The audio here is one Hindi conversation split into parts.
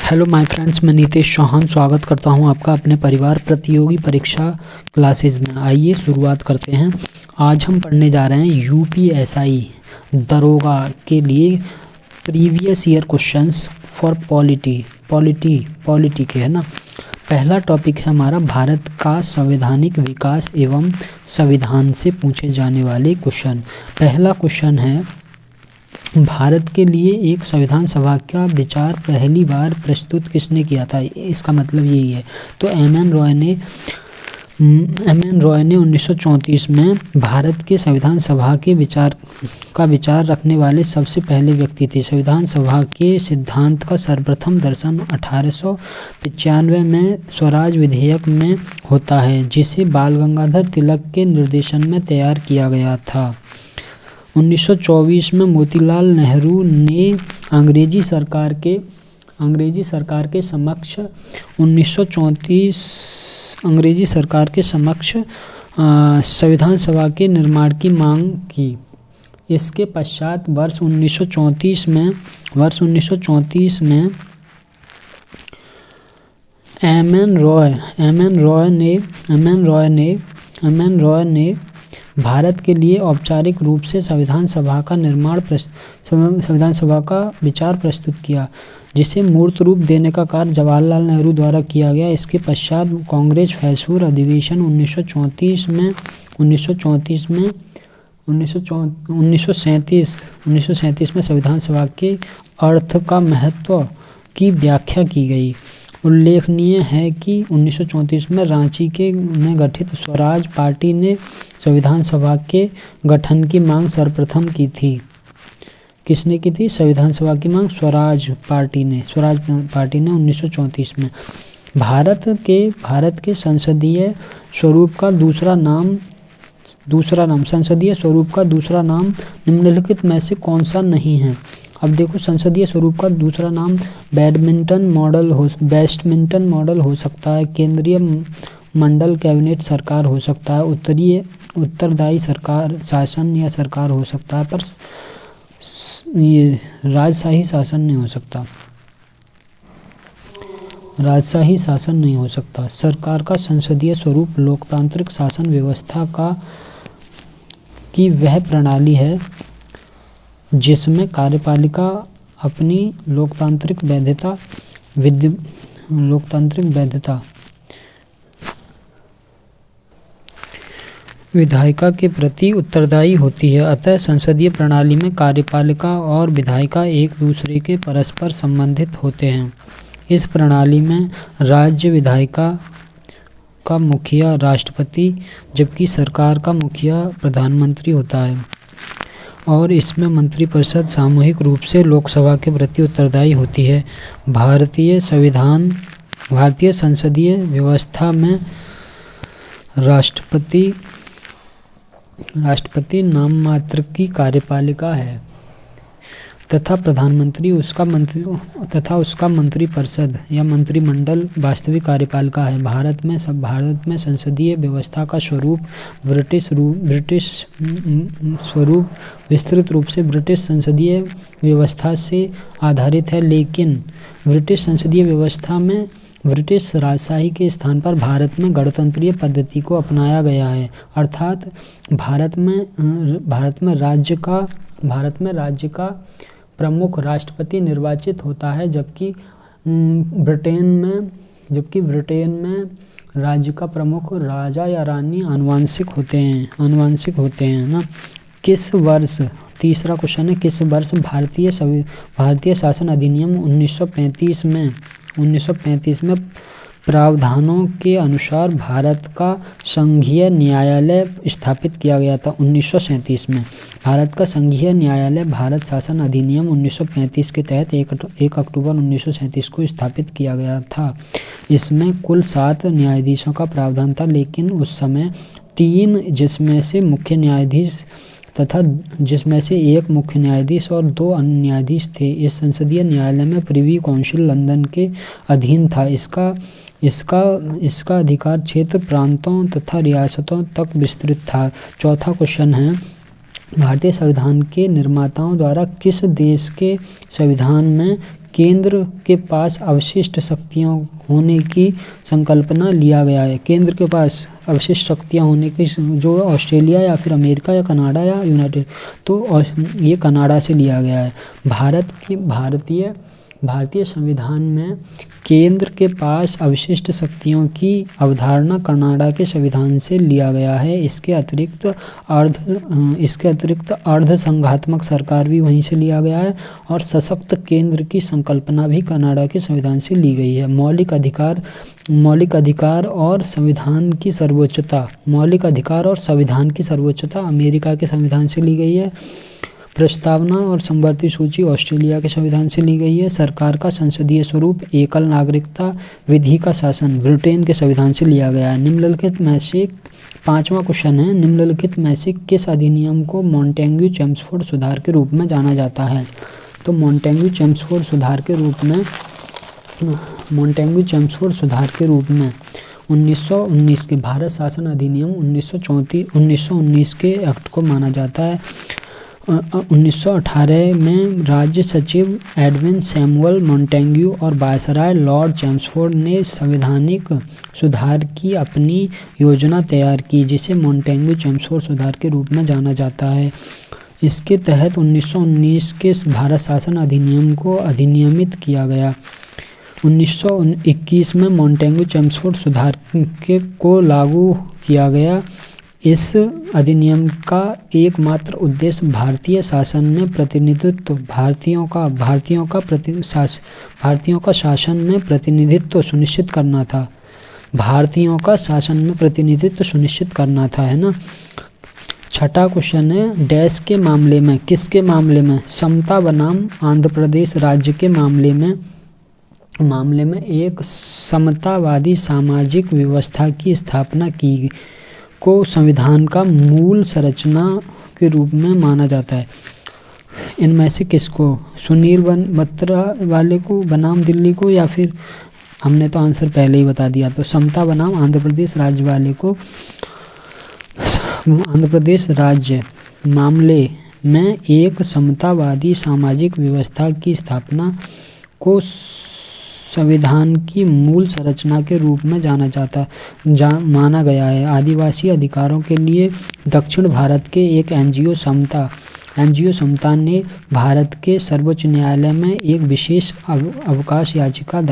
हेलो माय फ्रेंड्स, मैं नीतीश चौहान स्वागत करता हूं आपका अपने परिवार प्रतियोगी परीक्षा क्लासेस में। आइए शुरुआत करते हैं। आज हम पढ़ने जा रहे हैं यूपीएसआई दरोगा के लिए previous year questions for polity के, है ना। पहला टॉपिक है हमारा भारत का संवैधानिक विकास एवं संविधान से पूछे जाने वाले क्वेश्चन। पहला क्वेश्चन है, भारत के लिए एक संविधान सभा का विचार पहली बार प्रस्तुत किसने किया था? इसका मतलब यही है। तो एम.एन. रॉय ने 1934 में भारत के संविधान सभा के विचार रखने वाले सबसे पहले व्यक्ति थे। संविधान सभा के सिद्धांत का सर्वप्रथम दर्शन 1895 में स्वराज विधेयक में होता है, जिसे बाल गंगाधर तिलक के निर्देशन में तैयार किया गया था। 1924 में मोतीलाल नेहरू ने अंग्रेजी सरकार के समक्ष संविधान सभा के निर्माण की मांग की। इसके पश्चात वर्ष 1934 में एम.एन. रॉय ने भारत के लिए औपचारिक रूप से संविधान सभा का विचार प्रस्तुत किया, जिसे मूर्त रूप देने का कार्य जवाहरलाल नेहरू द्वारा किया गया। इसके पश्चात कांग्रेस फैसूर अधिवेशन 1937 में संविधान सभा के अर्थ का महत्व की व्याख्या की गई। उल्लेखनीय है कि 1934 में रांची में गठित स्वराज पार्टी ने संविधान सभा के गठन की मांग सर्वप्रथम की थी। किसने की थी संविधान सभा की मांग? स्वराज पार्टी ने 1934 में। भारत के संसदीय स्वरूप का दूसरा नाम निम्नलिखित में से कौन सा नहीं है? अब देखो, संसदीय स्वरूप का दूसरा नाम वेस्टमिंस्टर मॉडल हो सकता है, केंद्रीय मंडल कैबिनेट सरकार हो सकता है, उत्तरदायी शासन या सरकार हो सकता है, पर ये राजशाही शासन नहीं हो सकता। सरकार का संसदीय स्वरूप लोकतांत्रिक शासन व्यवस्था की वह प्रणाली है जिसमें कार्यपालिका अपनी लोकतांत्रिक वैधता विधायिका के प्रति उत्तरदायी होती है। अतः संसदीय प्रणाली में कार्यपालिका और विधायिका एक दूसरे के परस्पर संबंधित होते हैं। इस प्रणाली में राज्य विधायिका का मुखिया राष्ट्रपति, जबकि सरकार का मुखिया प्रधानमंत्री होता है, और इसमें मंत्रिपरिषद सामूहिक रूप से लोकसभा के प्रति उत्तरदायी होती है। भारतीय संसदीय व्यवस्था में राष्ट्रपति नाममात्र की कार्यपालिका है तथा प्रधानमंत्री तथा उसका मंत्रिपरिषद या मंत्रिमंडल वास्तविक कार्यपालिका है। भारत में संसदीय व्यवस्था का स्वरूप विस्तृत रूप से ब्रिटिश संसदीय व्यवस्था से आधारित है, लेकिन ब्रिटिश संसदीय व्यवस्था में ब्रिटिश राजशाही के स्थान पर भारत में गणतंत्रीय पद्धति को अपनाया गया है। अर्थात भारत में राज्य का प्रमुख राष्ट्रपति निर्वाचित होता है, जबकि ब्रिटेन में राज्य का प्रमुख राजा या रानी आनुवंशिक होते हैं ना। किस वर्ष? तीसरा क्वेश्चन है, किस वर्ष भारतीय शासन अधिनियम 1935 में प्रावधानों के अनुसार भारत का संघीय न्यायालय स्थापित किया गया था? 1937 में भारत का संघीय न्यायालय भारत शासन अधिनियम 1935 के तहत 1 अक्टूबर 1937 को स्थापित किया गया था। इसमें कुल 7 न्यायाधीशों का प्रावधान था, लेकिन उस समय 3, जिसमें से एक मुख्य न्यायाधीश और 2 अन्य न्यायाधीश थे। इस संसदीय न्यायालय में प्रिवी काउंसिल लंदन के अधीन था। इसका अधिकार क्षेत्र प्रांतों तथा रियासतों तक विस्तृत था। चौथा क्वेश्चन है, भारतीय संविधान के निर्माताओं द्वारा किस देश के संविधान में केंद्र के पास अवशिष्ट शक्तियाँ होने की संकल्पना लिया गया है। केंद्र के पास अवशिष्ट शक्तियाँ होने की जो ऑस्ट्रेलिया या फिर अमेरिका या कनाडा या यूनाइटेड, तो ये कनाडा से लिया गया है। भारतीय संविधान में केंद्र के पास अवशिष्ट शक्तियों की अवधारणा कनाडा के संविधान से लिया गया है। इसके अतिरिक्त अर्ध संघात्मक सरकार भी वहीं से लिया गया है और सशक्त केंद्र की संकल्पना भी कनाडा के संविधान से ली गई है। मौलिक अधिकार और संविधान की सर्वोच्चता अमेरिका के संविधान से ली गई है। प्रस्तावना और समवर्ती सूची ऑस्ट्रेलिया के संविधान से ली गई है। सरकार का संसदीय स्वरूप एकल नागरिकता विधि का शासन ब्रिटेन के संविधान से लिया गया है। निम्नलिखित में से 5वां क्वेश्चन है, निम्नलिखित में से किस अधिनियम को मॉन्टेग्यू-चेम्सफोर्ड सुधार के रूप में जाना जाता है? तो मॉन्टेग्यू-चेम्सफोर्ड सुधार के रूप में 1919 के भारत शासन अधिनियम 1919 के एक्ट को माना जाता है। 1918 में राज्य सचिव एडविन सैमुअल मॉन्टेग्यू और वायसराय लॉर्ड चेम्सफोर्ड ने संवैधानिक सुधार की अपनी योजना तैयार की, जिसे मॉन्टेग्यू-चेम्सफोर्ड सुधार के रूप में जाना जाता है। इसके तहत 1919 के भारत शासन अधिनियम को अधिनियमित किया गया। 1921 में मॉन्टेग्यू-चेम्सफोर्ड सुधार को लागू किया गया। इस अधिनियम का एकमात्र उद्देश्य भारतीय शासन में प्रतिनिधित्व भारतीयों का शासन में प्रतिनिधित्व सुनिश्चित करना था। है ना। छठा क्वेश्चन है, डैश के मामले में, किसके मामले में? समता बनाम आंध्र प्रदेश राज्य के मामले में एक समतावादी सामाजिक व्यवस्था की स्थापना को संविधान का मूल संरचना के रूप में माना जाता है। इनमें से किसको? सुनील बत्रा वाले को बनाम दिल्ली को, या फिर हमने तो आंसर पहले ही बता दिया, तो समता बनाम आंध्र प्रदेश राज्य वाले को। आंध्र प्रदेश राज्य मामले में एक समतावादी सामाजिक व्यवस्था की स्थापना को संविधान की मूल संरचना के रूप में माना गया है। आदिवासी अधिकारों के लिए दक्षिण भारत के एक एनजीओ समता ने भारत के सर्वोच्च न्यायालय में एक विशेष अवकाश याचिका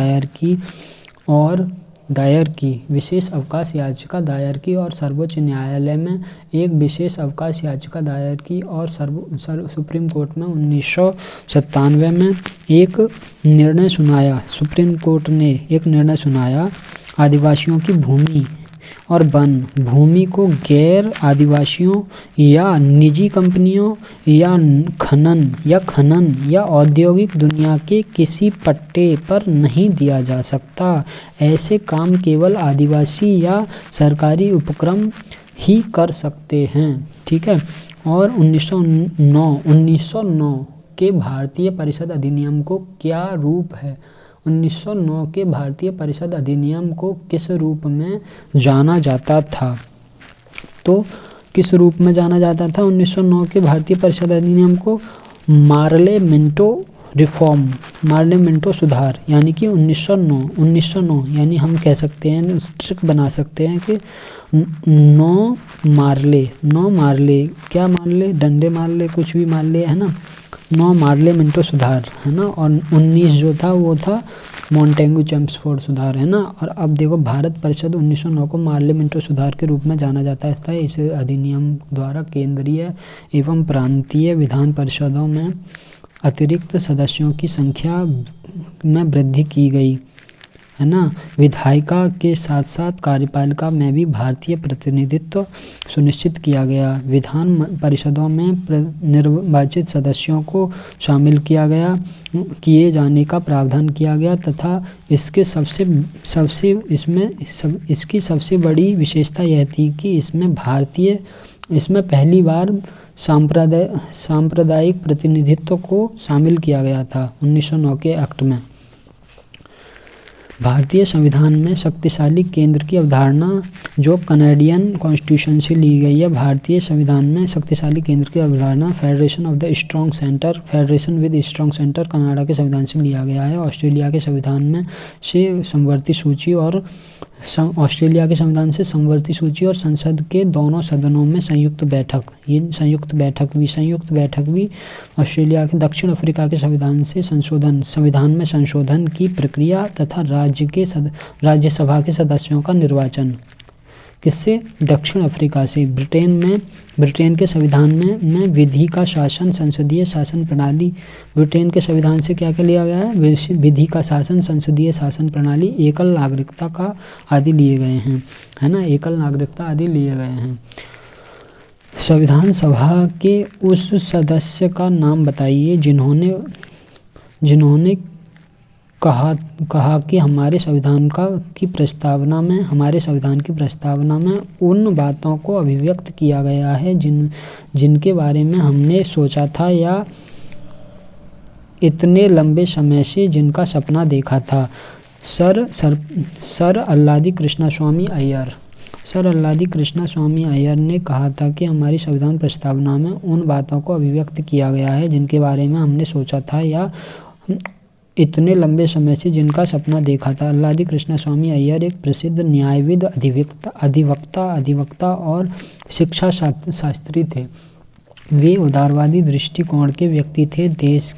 दायर की और सर्वोच्च न्यायालय में एक विशेष अवकाश याचिका दायर की और सुप्रीम कोर्ट में 1997 में एक निर्णय सुनाया। सुप्रीम कोर्ट ने एक निर्णय सुनाया, आदिवासियों की भूमि और वन भूमि को गैर आदिवासियों या निजी कंपनियों या खनन या औद्योगिक दुनिया के किसी पट्टे पर नहीं दिया जा सकता। ऐसे काम केवल आदिवासी या सरकारी उपक्रम ही कर सकते हैं। ठीक है। और 1909 के भारतीय परिषद अधिनियम को क्या रूप है? 1909 के भारतीय परिषद अधिनियम को किस रूप में जाना जाता था? तो किस रूप में जाना जाता था 1909 के भारतीय परिषद अधिनियम को? मार्लेमेंटो सुधार, यानी कि 1909 यानी हम कह सकते हैं, ट्रिक बना सकते हैं कि 9 मारले, क्या मार ले? डंडे मार ले, कुछ भी मार ले, है ना। 9 मार्लेमेंटो सुधार, है ना। और 19 जो था वो था मॉन्टेग्यू-चेम्सफोर्ड सुधार, है ना। और अब देखो, भारत परिषद 1909 को मार्लेमेंटो सुधार के रूप में जाना जाता है। इस अधिनियम द्वारा केंद्रीय एवं प्रांतीय विधान परिषदों में अतिरिक्त सदस्यों की संख्या में वृद्धि की गई, है ना। विधायिका के साथ साथ कार्यपालिका में भी भारतीय प्रतिनिधित्व सुनिश्चित किया गया। विधान परिषदों में निर्वाचित सदस्यों को शामिल किए जाने का प्रावधान किया गया तथा इसकी सबसे बड़ी विशेषता यह थी कि इसमें पहली बार सांप्रदायिक प्रतिनिधित्व को शामिल किया गया था 1909 के एक्ट में। भारतीय संविधान में शक्तिशाली केंद्र की अवधारणा जो कनाडियन कॉन्स्टिट्यूशन से ली गई है। भारतीय संविधान में शक्तिशाली केंद्र की अवधारणा federation of the strong centre, federation with strong centre Canada के संविधान से लिया गया है। ऑस्ट्रेलिया के संविधान में से समवर्ती सूची और ऑस्ट्रेलिया के संविधान से समवर्ती सूची और संसद के दोनों सदनों में संयुक्त बैठक, ये संयुक्त बैठक भी ऑस्ट्रेलिया के। दक्षिण अफ्रीका के संविधान में संशोधन की प्रक्रिया तथा राज्यसभा के सदस्यों का निर्वाचन किससे? दक्षिण अफ्रीका से। ब्रिटेन के संविधान में विधि का शासन, संसदीय शासन प्रणाली। ब्रिटेन के संविधान से क्या क्या लिया गया है? विधि का शासन, संसदीय शासन प्रणाली, एकल नागरिकता का आदि लिए गए हैं, है ना, एकल नागरिकता आदि लिए गए हैं। संविधान सभा के उस सदस्य का नाम बताइए जिन्होंने कहा कि हमारे संविधान की प्रस्तावना में उन बातों को अभिव्यक्त किया गया है जिनके बारे में हमने सोचा था या इतने लंबे समय से जिनका सपना देखा था। सर अल्लादी कृष्णस्वामी अय्यर ने कहा था कि हमारी संविधान प्रस्तावना में उन बातों को अभिव्यक्त किया गया है जिनके बारे में हमने सोचा था या इतने लंबे समय से जिनका सपना देखा था। अल्लादी कृष्णस्वामी अय्यर एक प्रसिद्ध न्यायविद, अधिवक्ता और शिक्षा शास्त्री थे। वे उदारवादी दृष्टिकोण के व्यक्ति थे। देश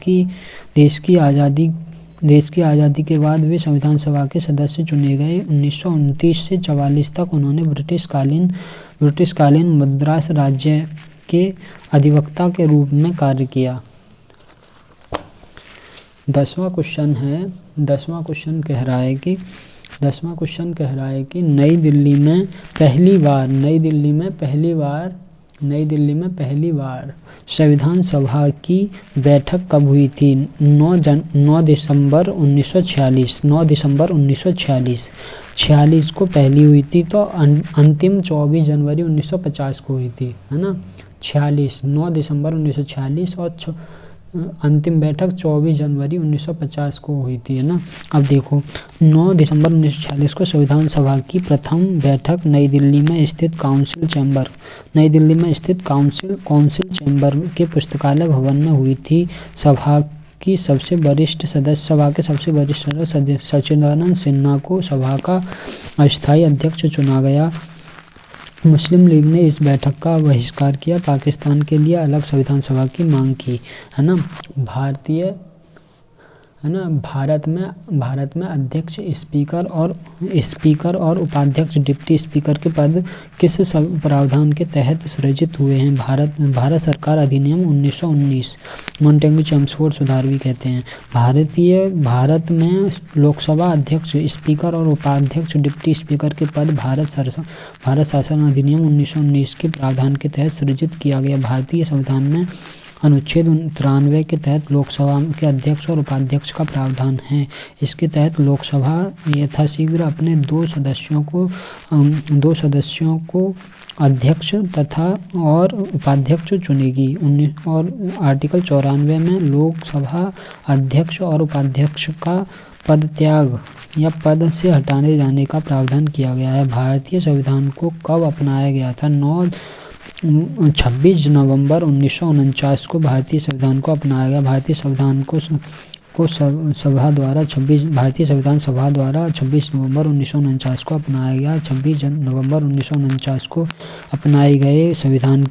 की आज़ादी के बाद वे संविधान सभा के सदस्य चुने गए। 1929 से 44 तक उन्होंने ब्रिटिशकालीन मद्रास राज्य के अधिवक्ता के रूप में कार्य किया। 10वां क्वेश्चन कह रहा है कि नई दिल्ली में पहली बार संविधान सभा की बैठक कब हुई थी? 9 दिसंबर 1946 को पहली हुई थी, तो अंतिम 24 जनवरी 1950 को हुई थी, है ना। 9 दिसंबर 1946 और अंतिम बैठक 24 जनवरी 1950 को हुई थी, है ना। अब देखो, 9 दिसंबर 1946 को संविधान सभा की प्रथम बैठक नई दिल्ली में स्थित काउंसिल चैम्बर के पुस्तकालय भवन में हुई थी। सभा के सबसे वरिष्ठ सदस्य सच्चिदानंद सिन्हा को सभा का अस्थायी अध्यक्ष चुना गया। मुस्लिम लीग ने इस बैठक का बहिष्कार किया, पाकिस्तान के लिए अलग संविधान सभा की मांग की, है ना। भारत में अध्यक्ष, स्पीकर और उपाध्यक्ष, डिप्टी स्पीकर के पद किस प्रावधान के तहत सृजित हुए हैं? भारत सरकार अधिनियम 1919, मॉन्टेग्यू चेम्सफोर्ड सुधार भी कहते हैं। भारत में लोकसभा अध्यक्ष, स्पीकर और उपाध्यक्ष, डिप्टी स्पीकर के पद भारत शासन अधिनियम 1919 के प्रावधान के तहत सृजित किया गया। भारतीय संविधान में अनुच्छेद 93 के तहत लोकसभा के अध्यक्ष और उपाध्यक्ष का प्रावधान है। इसके तहत लोकसभा यथाशीघ्र अपने दो सदस्यों को अध्यक्ष तथा और उपाध्यक्ष चुनेगी। और आर्टिकल 94 में लोकसभा अध्यक्ष और उपाध्यक्ष का पदत्याग या पद से हटाने जाने का प्रावधान किया गया है। भारतीय संविधान को कब अपनाया गया था? 26 नवंबर 1949 को भारतीय संविधान को अपनाया गया। भारतीय संविधान सभा द्वारा 26 नवंबर 1949 को अपनाया गया। 26 नवंबर 1949 को अपनाए गए संविधान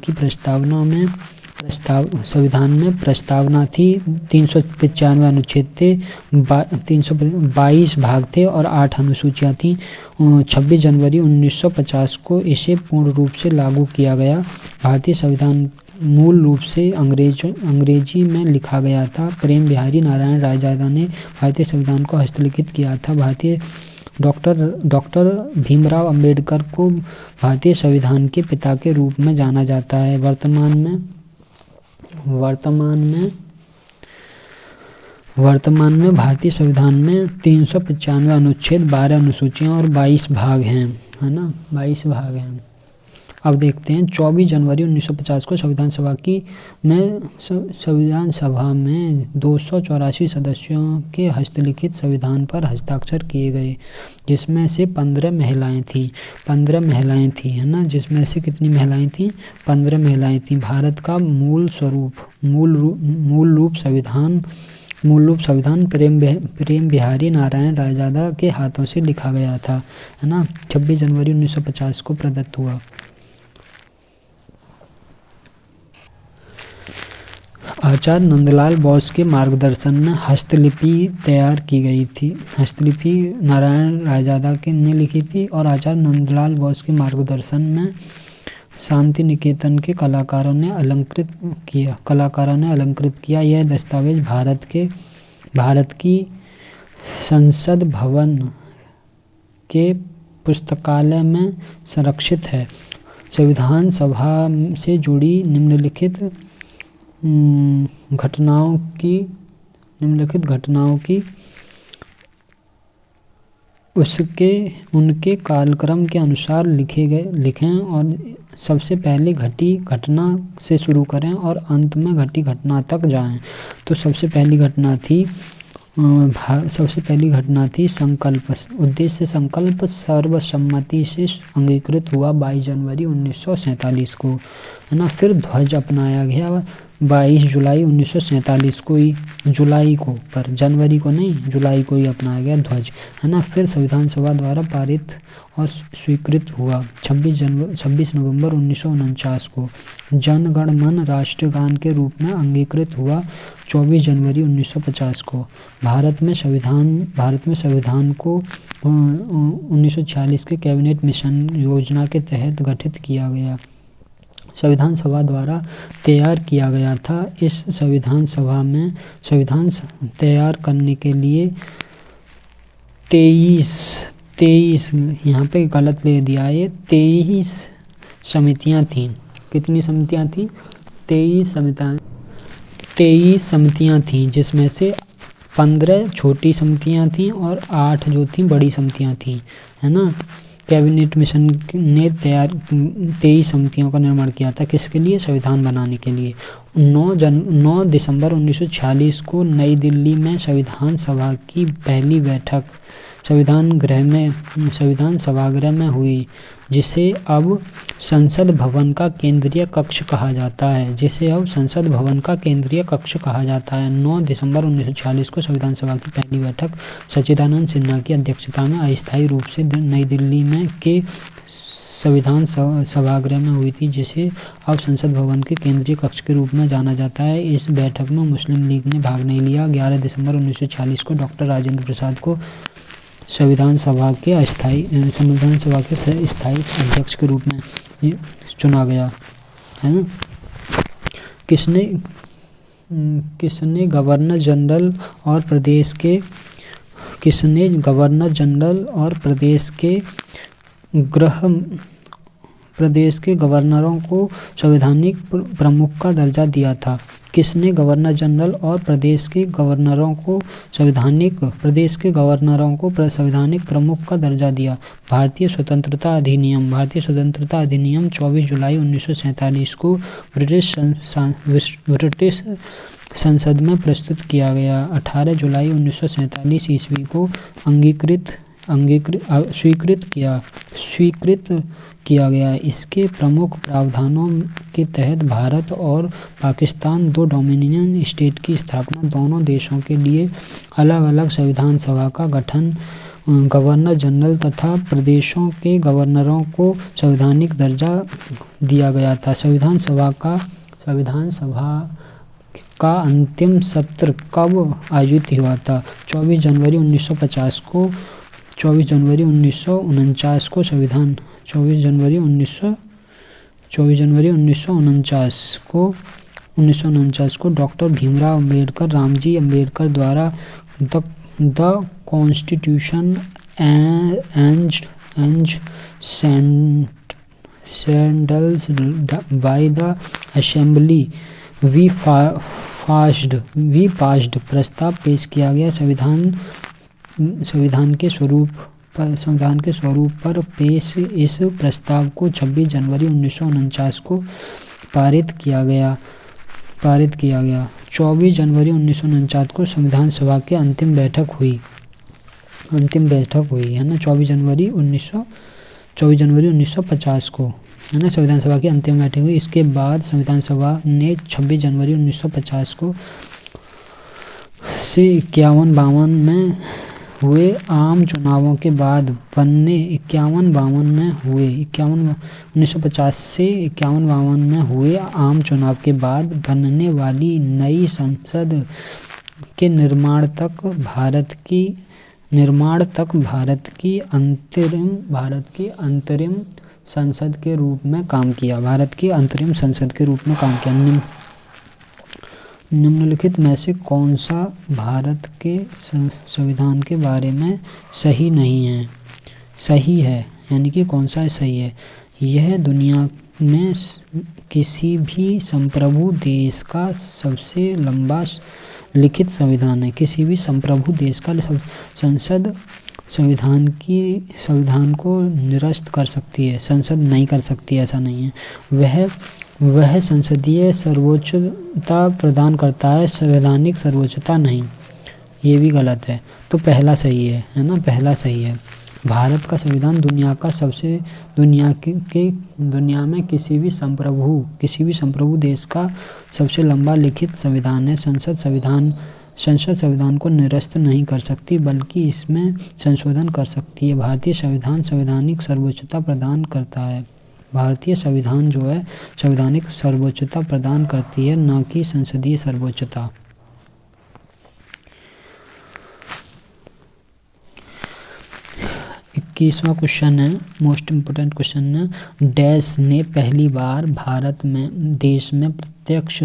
में प्रस्तावना थी। 395 अनुच्छेद थे, 322 भाग थे और 8 अनुसूचियाँ थीं। 26 जनवरी 1950 को इसे पूर्ण रूप से लागू किया गया। भारतीय संविधान मूल रूप से अंग्रेजी में लिखा गया था। प्रेम बिहारी नारायण रायजादा ने भारतीय संविधान को हस्तलिखित किया था। डॉक्टर भीमराव अंबेडकर को भारतीय संविधान के पिता के रूप में जाना जाता है। वर्तमान में भारतीय संविधान में 395 अनुच्छेद, 12 अनुसूचियाँ और 22 भाग हैं, है ना, 22 भाग हैं। अब देखते हैं 24 जनवरी 1950 को संविधान सभा में 284 सदस्यों के हस्तलिखित संविधान पर हस्ताक्षर किए गए, जिसमें से 15 महिलाएं थीं। 15 महिलाएं थीं, है ना, जिसमें से कितनी महिलाएं थीं? 15 महिलाएं थीं। भारत का मूल रूप संविधान प्रेम बिहारी नारायण रायजादा के हाथों से लिखा गया था, है ना। 26 जनवरी 1950 को प्रदत्त हुआ। आचार्य नंदलाल बोस के मार्गदर्शन में हस्तलिपि तैयार की गई थी। हस्तलिपि नारायण रायजादा ने लिखी थी और आचार्य नंदलाल बोस के मार्गदर्शन में शांति निकेतन के कलाकारों ने अलंकृत किया। यह दस्तावेज भारत की संसद भवन के पुस्तकालय में संरक्षित है। संविधान सभा से जुड़ी निम्नलिखित घटनाओं की उनके कालक्रम के अनुसार लिखें और सबसे पहले घटी घटना से शुरू करें और अंत में घटी घटना तक जाएं। तो सबसे पहली घटना थी संकल्प। उद्देश्य संकल्प सर्वसम्मति से अंगीकृत हुआ 22 जनवरी 1947 को, है ना। फिर ध्वज अपनाया गया 22 जुलाई 1947 को ही, जुलाई को, पर जनवरी को नहीं, जुलाई को ही अपनाया गया ध्वज, है ना। फिर संविधान सभा द्वारा पारित और स्वीकृत हुआ 26 नवंबर 1949 को। जन गण मन राष्ट्रगान के रूप में अंगीकृत हुआ 24 जनवरी 1950 को। भारत में संविधान को 1946 के कैबिनेट मिशन योजना के तहत गठित किया गया। संविधान सभा द्वारा तैयार किया गया था। इस संविधान सभा में संविधान तैयार करने के लिए 23 यहाँ पे गलत ले दिया है, 23 समितियाँ थीं। कितनी समितियाँ थीं? 23 समितियाँ थीं, जिसमें से 15 छोटी समितियाँ थीं और 8 जो थीं बड़ी समितियाँ थीं, है ना। कैबिनेट मिशन ने 23 समितियों का निर्माण किया था। किसके लिए? संविधान बनाने के लिए। 9 दिसंबर 1946 को नई दिल्ली में संविधान सभा की पहली बैठक संविधान सभागृह में हुई, जिसे अब संसद भवन का केंद्रीय कक्ष कहा जाता है। 9 दिसंबर 1946 को संविधान सभा की पहली बैठक सच्चिदानंद सिन्हा की अध्यक्षता में अस्थायी रूप से नई दिल्ली में के संविधान सभागृह में हुई थी, जिसे अब संसद भवन के केंद्रीय कक्ष के रूप में जाना जाता है। इस बैठक में मुस्लिम लीग ने भाग नहीं लिया। 11 दिसंबर 1946 को डॉक्टर राजेंद्र प्रसाद को संविधान सभा के स्थायी अध्यक्ष के रूप में चुना गया, है ना। किसने गवर्नर जनरल और प्रदेश के गवर्नरों को संवैधानिक प्रमुख का दर्जा दिया था? किसने गवर्नर जनरल और प्रदेश के गवर्नरों को संवैधानिक प्रमुख का दर्जा दिया? भारतीय स्वतंत्रता अधिनियम 24 जुलाई 1947 को ब्रिटिश संसद में प्रस्तुत किया गया। 18 जुलाई 1947 ईस्वी को स्वीकृत किया गया। इसके प्रमुख प्रावधानों के तहत भारत और पाकिस्तान 2 डोमिनियन स्टेट की स्थापना, दोनों देशों के लिए अलग अलग संविधान सभा का गठन, गवर्नर जनरल तथा प्रदेशों के गवर्नरों को संवैधानिक दर्जा दिया गया था। संविधान सभा का अंतिम सत्र कब आयोजित हुआ था? 24 जनवरी 1949 को 1949 को डॉक्टर भीमराव अम्बेडकर, रामजी अम्बेडकर द्वारा द कॉन्स्टिट्यूशन एंड सेंडल्स by the assembly we passed प्रस्ताव पेश किया गया। संविधान के स्वरूप संविधान के स्वरूप पर पेश इस प्रस्ताव को 26 जनवरी 1949 को पारित किया गया। 24 जनवरी 1949 को संविधान सभा की अंतिम बैठक हुई है ना। 24 जनवरी 1950 को है ना संविधान सभा की अंतिम बैठक हुई। इसके बाद संविधान सभा ने 26 जनवरी 1950 को से 51-52 में हुए आम चुनावों के बाद 1950 से 51-52 में हुए आम चुनाव के बाद बनने वाली नई संसद के निर्माण तक भारत की अंतरिम संसद के रूप में काम किया। निम्नलिखित में से कौन सा भारत के संविधान के बारे में सही है, यानी कि कौन सा सही है? यह दुनिया में किसी भी संप्रभु देश का सबसे लंबा लिखित संविधान है। किसी भी संप्रभु देश का संसद संविधान को निरस्त कर सकती है, संसद नहीं कर सकती, ऐसा नहीं है। वह संसदीय सर्वोच्चता प्रदान करता है, संवैधानिक सर्वोच्चता नहीं। ये भी गलत है, तो पहला सही है ना, पहला सही है। भारत का संविधान दुनिया में किसी भी संप्रभु देश का सबसे लंबा लिखित संविधान है। संसद संविधान को निरस्त नहीं कर सकती, बल्कि इसमें संशोधन कर सकती है। भारतीय संविधान संवैधानिक सर्वोच्चता प्रदान करता है। भारतीय संविधान जो है संवैधानिक सर्वोच्चता प्रदान करती है, न कि संसदीय सर्वोच्चता। 21वां क्वेश्चन है, मोस्ट इम्पोर्टेंट क्वेश्चन है। डैश ने पहली बार देश में प्रत्यक्ष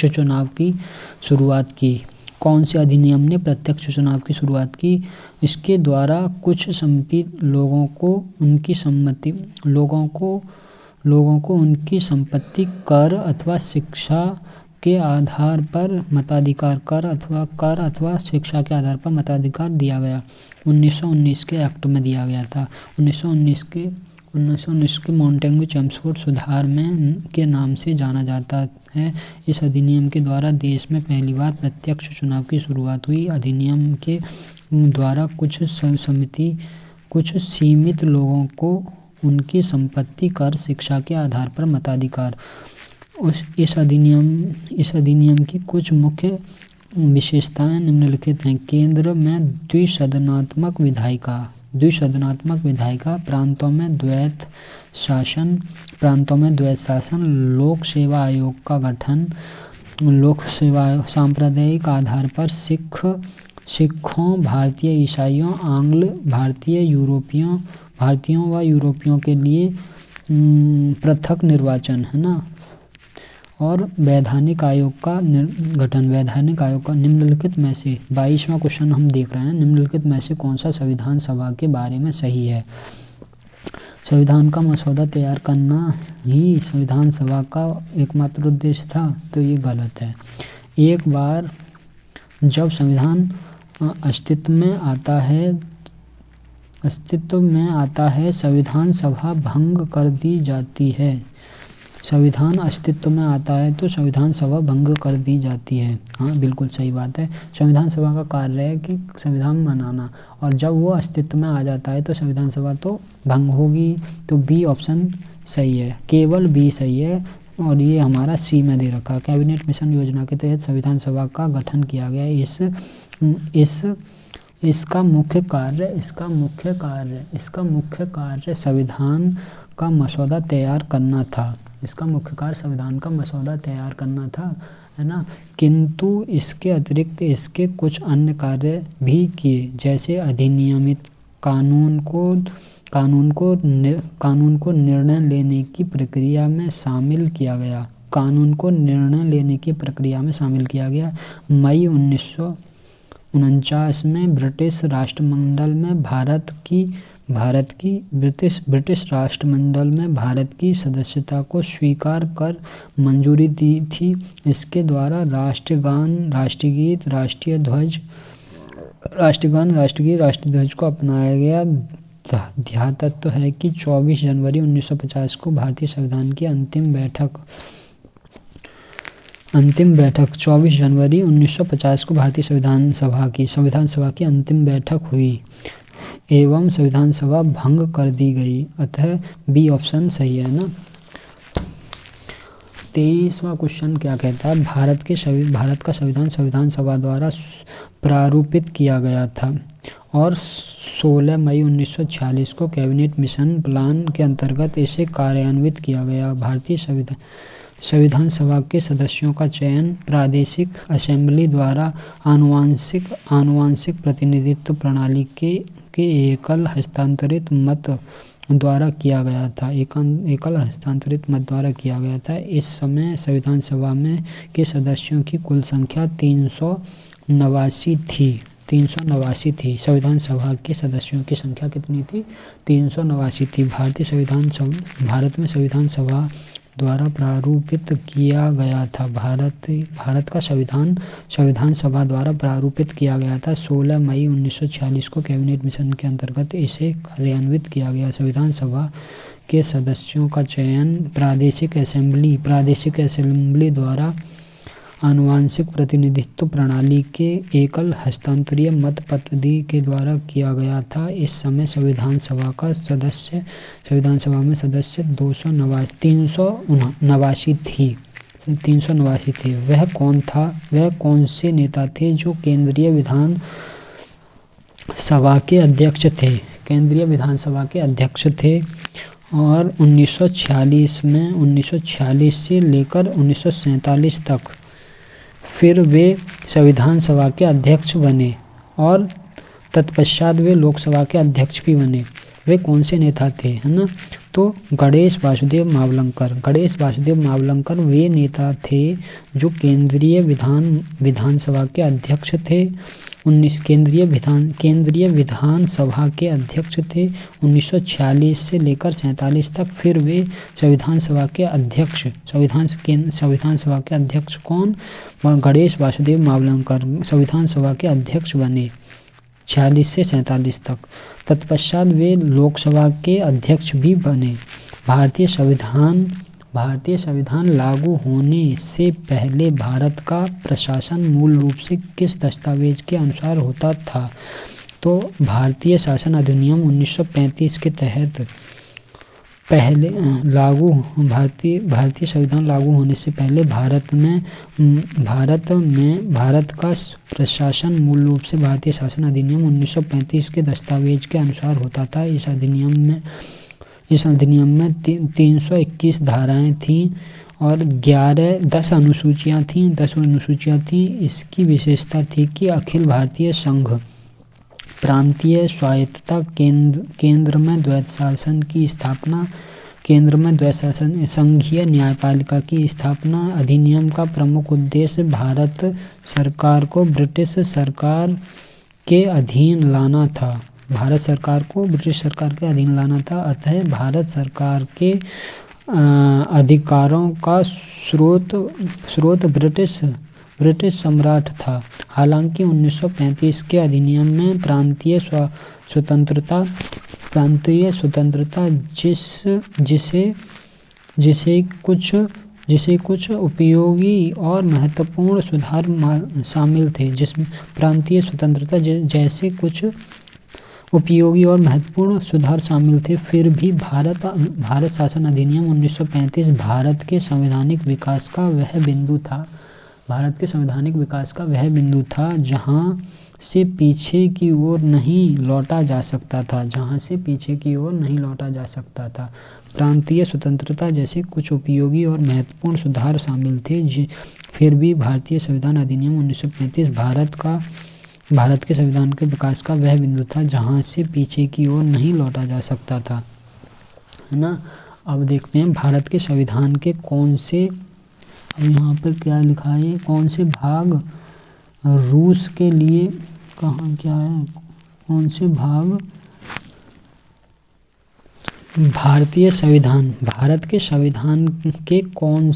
चुनाव की शुरुआत की? कौन से अधिनियम ने प्रत्यक्ष चुनाव की शुरुआत की? इसके द्वारा कुछ सम्मति लोगों को उनकी संपत्ति, कर अथवा शिक्षा के आधार पर मताधिकार अथवा शिक्षा के आधार पर मताधिकार दिया गया। 1919 के एक्ट में दिया गया था। 1919 के मॉन्टेग्यू चेम्सफोर्ड सुधार के नाम से जाना जाता है। इस अधिनियम के द्वारा देश में पहली बार प्रत्यक्ष चुनाव की शुरुआत हुई। अधिनियम के द्वारा कुछ सीमित लोगों को उनकी संपत्ति, कर, शिक्षा के आधार पर मताधिकार। इस अधिनियम की कुछ मुख्य विशेषताएं निम्नलिखित हैं। केंद्र में द्विसदनात्मक विधायिका, प्रांतों में द्वैत शासन, लोक सेवा आयोग का गठन, सांप्रदायिक आधार पर सिखों, भारतीय ईसाइयों, आंग्ल भारतीयों व यूरोपियों के लिए पृथक निर्वाचन, है ना। और वैधानिक आयोग का गठन। निम्नलिखित में से 22वां क्वेश्चन हम देख रहे हैं। निम्नलिखित में से कौन सा संविधान सभा के बारे में सही है? संविधान का मसौदा तैयार करना ही संविधान सभा का एकमात्र उद्देश्य था, तो ये गलत है। एक बार जब संविधान अस्तित्व में आता है संविधान सभा भंग कर दी जाती है। संविधान अस्तित्व में आता है तो संविधान सभा भंग कर दी जाती है। हाँ, बिल्कुल सही बात है। संविधान सभा का कार्य है कि संविधान बनाना, और जब वो अस्तित्व में आ जाता है तो संविधान सभा तो भंग होगी। तो बी ऑप्शन सही है, केवल बी सही है। और ये हमारा सी में दे रखा। कैबिनेट मिशन योजना के तहत संविधान सभा का गठन किया गया। इसका मुख्य कार्य संविधान का मसौदा तैयार करना था। है ना। किंतु इसके अतिरिक्त इसके कुछ अन्य कार्य भी किए, जैसे अधिनियमित कानून को निर्णय लेने की प्रक्रिया में शामिल किया गया। मई 1949 में ब्रिटिश राष्ट्रमंडल में ब्रिटिश राष्ट्रमंडल में भारत की सदस्यता को स्वीकार कर मंजूरी दी थी। इसके द्वारा राष्ट्रगान, राष्ट्रगीत, राष्ट्रीय ध्वज, राष्ट्रगान, राष्ट्रगीत, राष्ट्रध्वज को अपनाया गया। ध्यातत्व है कि 24 जनवरी 1950 को भारतीय संविधान की अंतिम बैठक 24 जनवरी 1950 को भारतीय संविधान सभा की अंतिम बैठक हुई एवं संविधान सभा भंग कर दी गई। अतः बी ऑप्शन सही है ना। 23वां क्वेश्चन क्या कहता है, भारत का संविधान सभा द्वारा प्रारूपित किया गया था और 16 मई 1946 को कैबिनेट मिशन प्लान के अंतर्गत इसे कार्यान्वित किया गया। भारतीय संविधान सभा के सदस्यों का चयन प्रादेशिक असेंबली द्वारा आनुवंशिक प्रतिनिधित्व प्रणाली के एकल हस्तांतरित मत द्वारा किया गया था। इस समय संविधान सभा में के सदस्यों की कुल संख्या 389 थी। संविधान सभा के सदस्यों की संख्या कितनी थी? 389 थी। भारत में संविधान सभा द्वारा प्रारूपित किया गया था। भारत का संविधान सभा द्वारा प्रारूपित किया गया था। 16 मई 1946 को कैबिनेट मिशन के अंतर्गत इसे कार्यान्वित किया गया। संविधान सभा के सदस्यों का चयन प्रादेशिक असेंबली द्वारा आनुवंशिक प्रतिनिधित्व प्रणाली के एकल हस्तांतरीय मत पद्धति के द्वारा किया गया था। इस समय संविधान सभा में सदस्य 389 थे। वह कौन से नेता थे जो केंद्रीय विधान सभा के अध्यक्ष थे और 1946 से लेकर 1947 तक फिर वे संविधान सभा के अध्यक्ष बने और तत्पश्चात वे लोकसभा के अध्यक्ष भी बने। वे कौन से नेता थे, है ना? तो गणेश वासुदेव मावलंकर वे नेता थे जो केंद्रीय विधानसभा के अध्यक्ष थे। केंद्रीय विधानसभा के अध्यक्ष थे 1946 से लेकर 47 तक। फिर वे संविधान सभा के अध्यक्ष कौन? गणेश वासुदेव मावलंकर संविधान सभा के अध्यक्ष बने 46 से 47 तक। तत्पश्चात वे लोकसभा के अध्यक्ष भी बने। भारतीय संविधान लागू होने से पहले भारत का प्रशासन मूल रूप से किस दस्तावेज के अनुसार होता था? तो भारतीय शासन अधिनियम 1935 के तहत भारतीय संविधान लागू होने से पहले भारत का प्रशासन मूल रूप से भारतीय शासन अधिनियम 1935 के दस्तावेज के अनुसार होता था। इस अधिनियम में 321 धाराएं थीं और 10 अनुसूचियां थीं। इसकी विशेषता थी कि अखिल भारतीय संघ, प्रांतीय स्वायत्तता, केंद्र में द्वैत शासन की स्थापना, संघीय न्यायपालिका की स्थापना। अधिनियम का प्रमुख उद्देश्य भारत सरकार को ब्रिटिश सरकार के अधीन लाना था। अतः भारत सरकार के अधिकारों का स्रोत ब्रिटिश सम्राट था। हालांकि 1935 के अधिनियम में प्रांतीय स्वतंत्रता जिसे कुछ उपयोगी और महत्वपूर्ण सुधार शामिल थे। जिसमें प्रांतीय स्वतंत्रता जैसे कुछ उपयोगी और महत्वपूर्ण सुधार शामिल थे। फिर भी भारत शासन अधिनियम 1935 भारत के संवैधानिक विकास का वह बिंदु था जहां से पीछे की ओर नहीं लौटा जा सकता था। प्रांतीय स्वतंत्रता जैसे कुछ उपयोगी और महत्वपूर्ण सुधार शामिल थे। फिर भी भारतीय संविधान अधिनियम 1935 भारत के संविधान के विकास का वह बिंदु था जहां से पीछे की ओर नहीं लौटा जा सकता था, है ना। अब देखते हैं भारत के संविधान के कौन से, अब यहाँ पर क्या लिखा है, कौन से भाग रूस के लिए कहाँ क्या है, कौन से भाग भारत के संविधान के कौन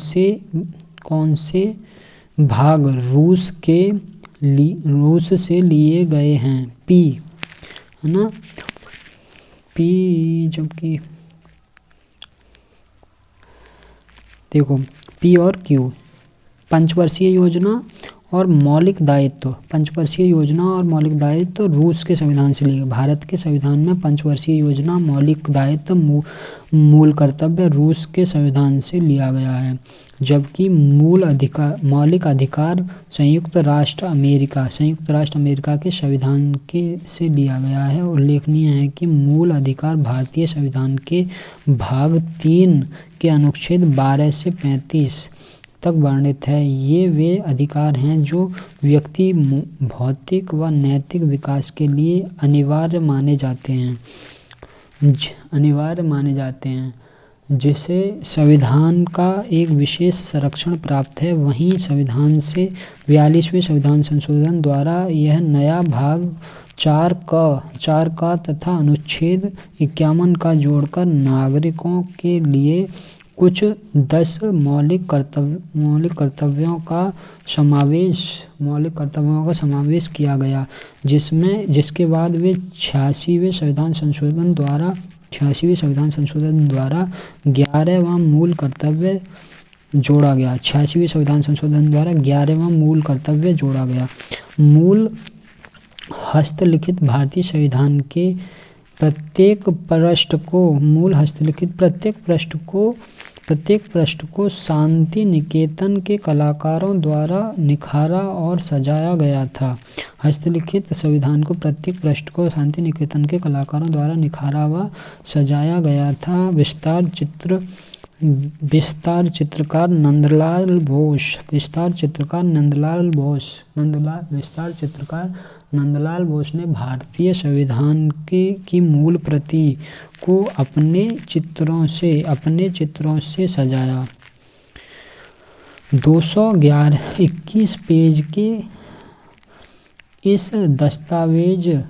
से भाग रूस के रूस से लिए गए हैं। पी है ना, पी जबकि देखो पी और क्यू, पंचवर्षीय योजना और मौलिक दायित्व, पंचवर्षीय योजना और मौलिक दायित्व रूस के संविधान से लिए। भारत के संविधान में पंचवर्षीय योजना, मौलिक दायित्व, मूल कर्तव्य रूस के संविधान से लिया गया है, जबकि मौलिक अधिकार संयुक्त राष्ट्र अमेरिका के संविधान से लिया गया है। उल्लेखनीय है कि मूल अधिकार भारतीय संविधान के भाग 3 के अनुच्छेद 12 से 35 तक वर्णित है। ये वे अधिकार हैं जो व्यक्ति भौतिक व नैतिक विकास के लिए अनिवार्य माने जाते हैं, जिसे संविधान का एक विशेष संरक्षण प्राप्त है। वहीं संविधान से 42वें संविधान संशोधन द्वारा यह नया भाग 4 का तथा अनुच्छेद 51 का जोड़कर नागरिकों के लिए कुछ 10 मौलिक कर्तव्यों का समावेश किया गया, जिसके बाद वे 86वें संविधान संशोधन द्वारा 11वां मूल कर्तव्य जोड़ा गया। 86वें संविधान संशोधन द्वारा 11वां मूल कर्तव्य जोड़ा गया। मूल हस्तलिखित भारतीय संविधान के प्रत्येक पृष्ठ को शांति निकेतन के कलाकारों द्वारा निखारा और सजाया गया था। हस्तलिखित संविधान को प्रत्येक पृष्ठ को शांति निकेतन के कलाकारों द्वारा निखारा व सजाया गया था। विस्तार चित्रकार नंदलाल बोस ने भारतीय संविधान की मूल प्रति को अपने चित्रों से सजाया। 221 पेज के इस दस्तावेज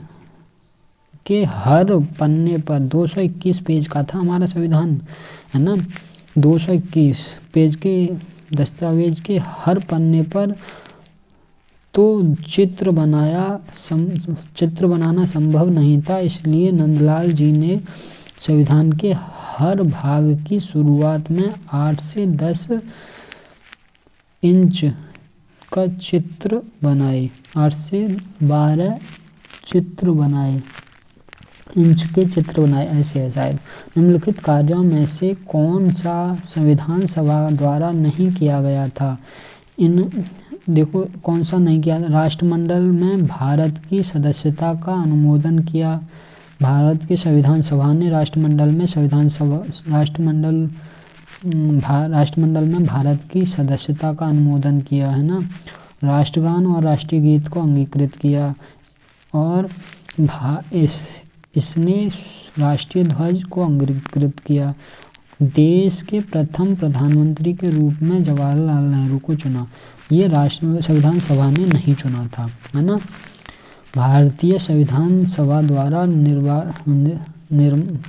के हर पन्ने पर 221 पेज का था हमारा संविधान, है ना। 221 पेज के दस्तावेज के हर पन्ने पर तो चित्र बनाना संभव नहीं था। इसलिए नंदलाल जी ने संविधान के हर भाग की शुरुआत में 8 से 10 इंच का चित्र बनाए, 8 से 12 इंच के चित्र बनाए, ऐसे है शायद। निम्नलिखित कार्यों में से कौन सा संविधान सभा द्वारा नहीं किया गया था? देखो कौन सा नहीं किया था। राष्ट्रमंडल में भारत की सदस्यता का अनुमोदन किया। भारत की संविधान सभा ने राष्ट्रमंडल में भारत की सदस्यता का अनुमोदन किया, है ना। राष्ट्रगान और राष्ट्रीय गीत को अंगीकृत किया और इसने राष्ट्रीय ध्वज को अंगीकृत किया। देश के प्रथम प्रधानमंत्री के रूप में जवाहरलाल नेहरू को चुना। ये संविधान सभा ने नहीं चुना था, है ना। भारतीय संविधान सभा द्वारा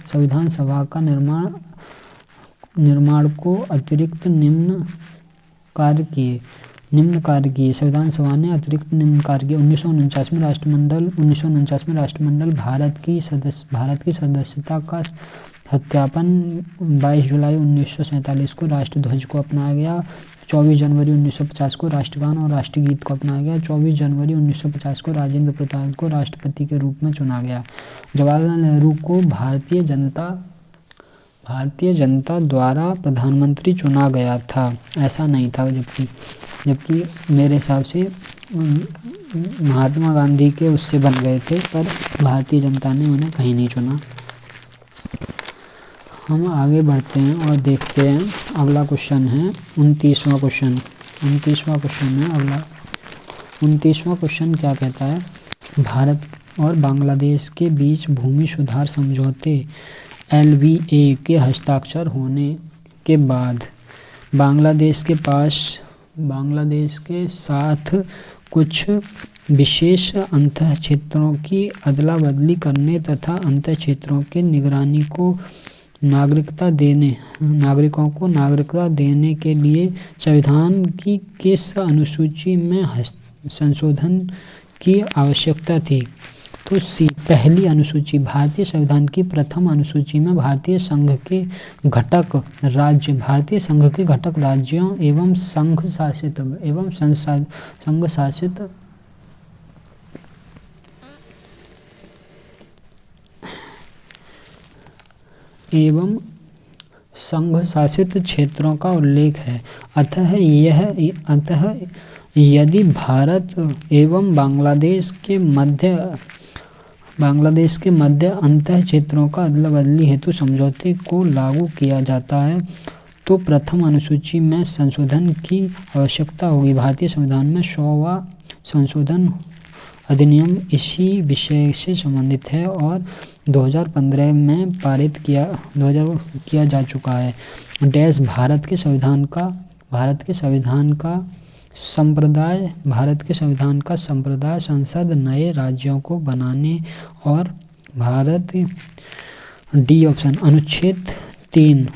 संविधान सभा का निर्माण को अतिरिक्त निम्न कार्य किए। संविधान सभा ने अतिरिक्त निम्न कार्य किए। 1949 में राष्ट्रमंडल भारत की सदस्यता का सत्यापन 22 जुलाई 1947 को राष्ट्रध्वज को अपनाया गया। 24 जनवरी 1950 को राष्ट्रगान और राष्ट्रीय गीत को अपनाया गया। 24 जनवरी 1950 को राजेंद्र प्रसाद को राष्ट्रपति के रूप में चुना गया। जवाहरलाल नेहरू को भारतीय जनता द्वारा प्रधानमंत्री चुना गया था, ऐसा नहीं था। जबकि मेरे हिसाब से महात्मा गांधी के उससे बन गए थे, पर भारतीय जनता ने उन्हें कहीं नहीं चुना। हम आगे बढ़ते हैं और देखते हैं अगला क्वेश्चन है 29वां क्वेश्चन है अगला। 29वां क्वेश्चन क्या कहता है? भारत और बांग्लादेश के बीच भूमि सुधार समझौते LVA के हस्ताक्षर होने के बाद बांग्लादेश के साथ कुछ विशेष अंतः क्षेत्रों की अदला बदली करने तथा अंतः क्षेत्रों के निगरानी को नागरिकों को नागरिकता देने के लिए संविधान की किस अनुसूची में संशोधन की आवश्यकता थी। तो सी, पहली अनुसूची, भारतीय संविधान की प्रथम अनुसूची में भारतीय संघ के घटक राज्य, भारतीय संघ के घटक राज्यों एवं संघ शासित एवं संघ शासित क्षेत्रों का उल्लेख है। अतः यदि भारत एवं बांग्लादेश के मध्य अंतः क्षेत्रों का अदला बदली हेतु समझौते को लागू किया जाता है तो प्रथम अनुसूची में संशोधन की आवश्यकता होगी। भारतीय संविधान में 100वां संशोधन अधिनियम इसी विषय से संबंधित है और 2015 में पारित किया जा चुका है। डैश भारत के संविधान का संप्रदाय संसद नए राज्यों को बनाने और डी ऑप्शन अनुच्छेद 3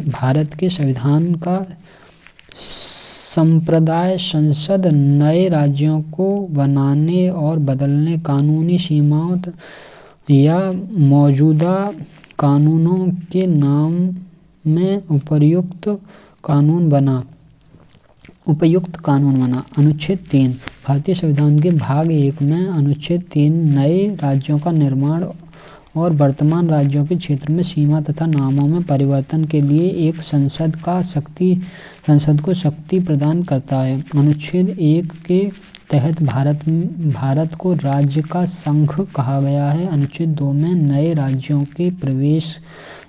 भारत के संविधान का संप्रदाय संसद नए राज्यों को बनाने और बदलने, कानूनी सीमाओं या मौजूदा कानूनों के नाम में उपयुक्त कानून बना। अनुच्छेद 3 भारतीय संविधान के भाग 1 में अनुच्छेद 3 नए राज्यों का निर्माण और वर्तमान राज्यों के क्षेत्र में सीमा तथा नामों में परिवर्तन के लिए एक संसद को शक्ति प्रदान करता है। अनुच्छेद 1 के तहत भारत को राज्य का संघ कहा गया है। अनुच्छेद 2 में नए राज्यों के प्रवेश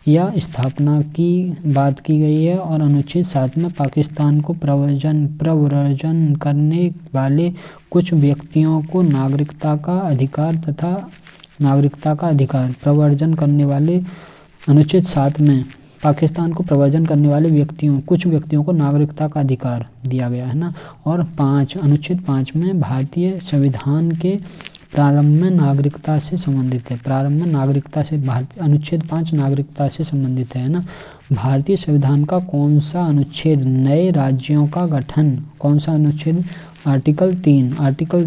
या स्थापना की बात की गई है और अनुच्छेद 7 में पाकिस्तान को प्रव्रजन करने वाले कुछ व्यक्तियों को नागरिकता का अधिकार प्रवर्जन करने वाले, अनुच्छेद 7 में पाकिस्तान को प्रवर्जन करने वाले कुछ व्यक्तियों को नागरिकता का अधिकार दिया गया है ना। और अनुच्छेद 5 में भारतीय संविधान के प्रारंभ में नागरिकता से संबंधित है। अनुच्छेद 5 नागरिकता से संबंधित है ना। भारतीय संविधान का कौन सा अनुच्छेद नए राज्यों का गठन, कौन सा अनुच्छेद? आर्टिकल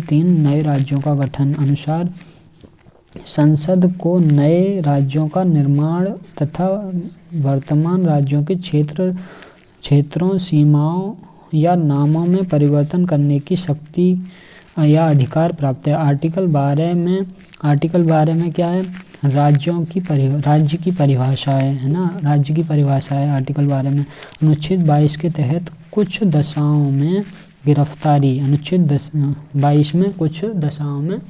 3 नए राज्यों का गठन अनुसार संसद को नए राज्यों का निर्माण तथा वर्तमान राज्यों के क्षेत्रों, सीमाओं या नामों में परिवर्तन करने की शक्ति या अधिकार प्राप्त है। आर्टिकल 12 में क्या है? राज्य की परिभाषा है ना। राज्य की परिभाषा है आर्टिकल 12 में। अनुच्छेद 22 के तहत कुछ दशाओं में गिरफ्तारी, अनुच्छेद 22 में कुछ दशाओं में,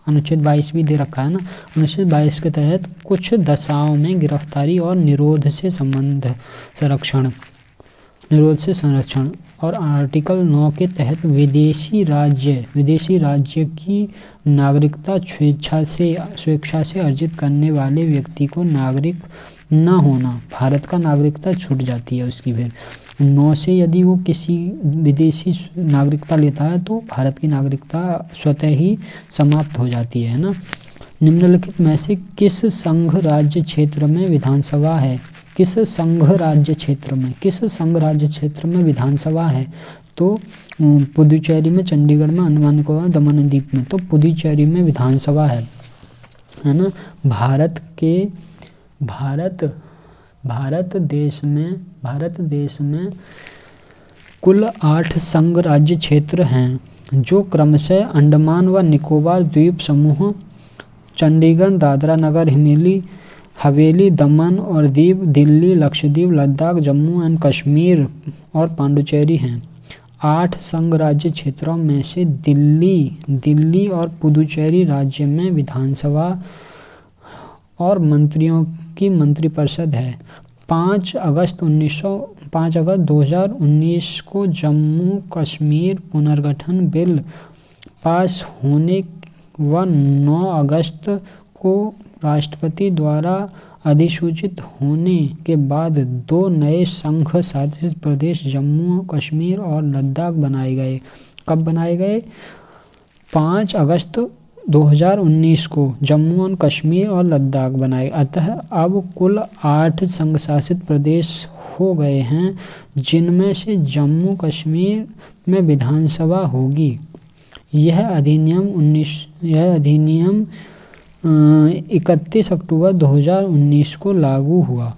अनुच्छेद 22 भी दे रखा है ना। अनुच्छेद 22 के तहत कुछ दशाओं में गिरफ्तारी और निरोध से संरक्षण और आर्टिकल 9 के तहत विदेशी राज्य की नागरिकता स्वेच्छा से अर्जित करने वाले व्यक्ति को नागरिक न होना, भारत का नागरिकता छूट जाती है उसकी। फिर 9 से यदि वो किसी विदेशी नागरिकता लेता है तो भारत की नागरिकता स्वतः ही समाप्त हो जाती है ना। निम्नलिखित में से किस संघ राज्य क्षेत्र में विधानसभा है? किस संघ राज्य क्षेत्र में विधानसभा है? तो पुदुचेरी में, चंडीगढ़ में, अंडमान निकोबार, दमन एंड दीप में। तो पुदुचेरी में विधानसभा है ना। भारत देश में कुल 8 संघ राज्य क्षेत्र हैं जो क्रमशः अंडमान व निकोबार द्वीप समूह, चंडीगढ़, दादरा नगर हवेली, दमन और दीव, दिल्ली, लक्षद्वीप, लद्दाख, जम्मू एंड कश्मीर और पांडुचेरी हैं। 8 संघ राज्य क्षेत्रों में से दिल्ली और पुदुचेरी राज्य में विधानसभा और मंत्रियों की मंत्रिपरिषद है। 5 अगस्त 2019 को जम्मू कश्मीर पुनर्गठन बिल पास होने व 9 अगस्त को राष्ट्रपति द्वारा अधिसूचित होने के बाद 2 नए संघ शासित प्रदेश जम्मू कश्मीर और लद्दाख बनाए गए। कब बनाए गए? 5 अगस्त 2019 को जम्मू और कश्मीर और लद्दाख बनाए। अतः अब कुल 8 संघ शासित प्रदेश हो गए हैं, जिनमें से जम्मू कश्मीर में विधानसभा होगी। यह अधिनियम 31 अक्टूबर 2019 को लागू हुआ।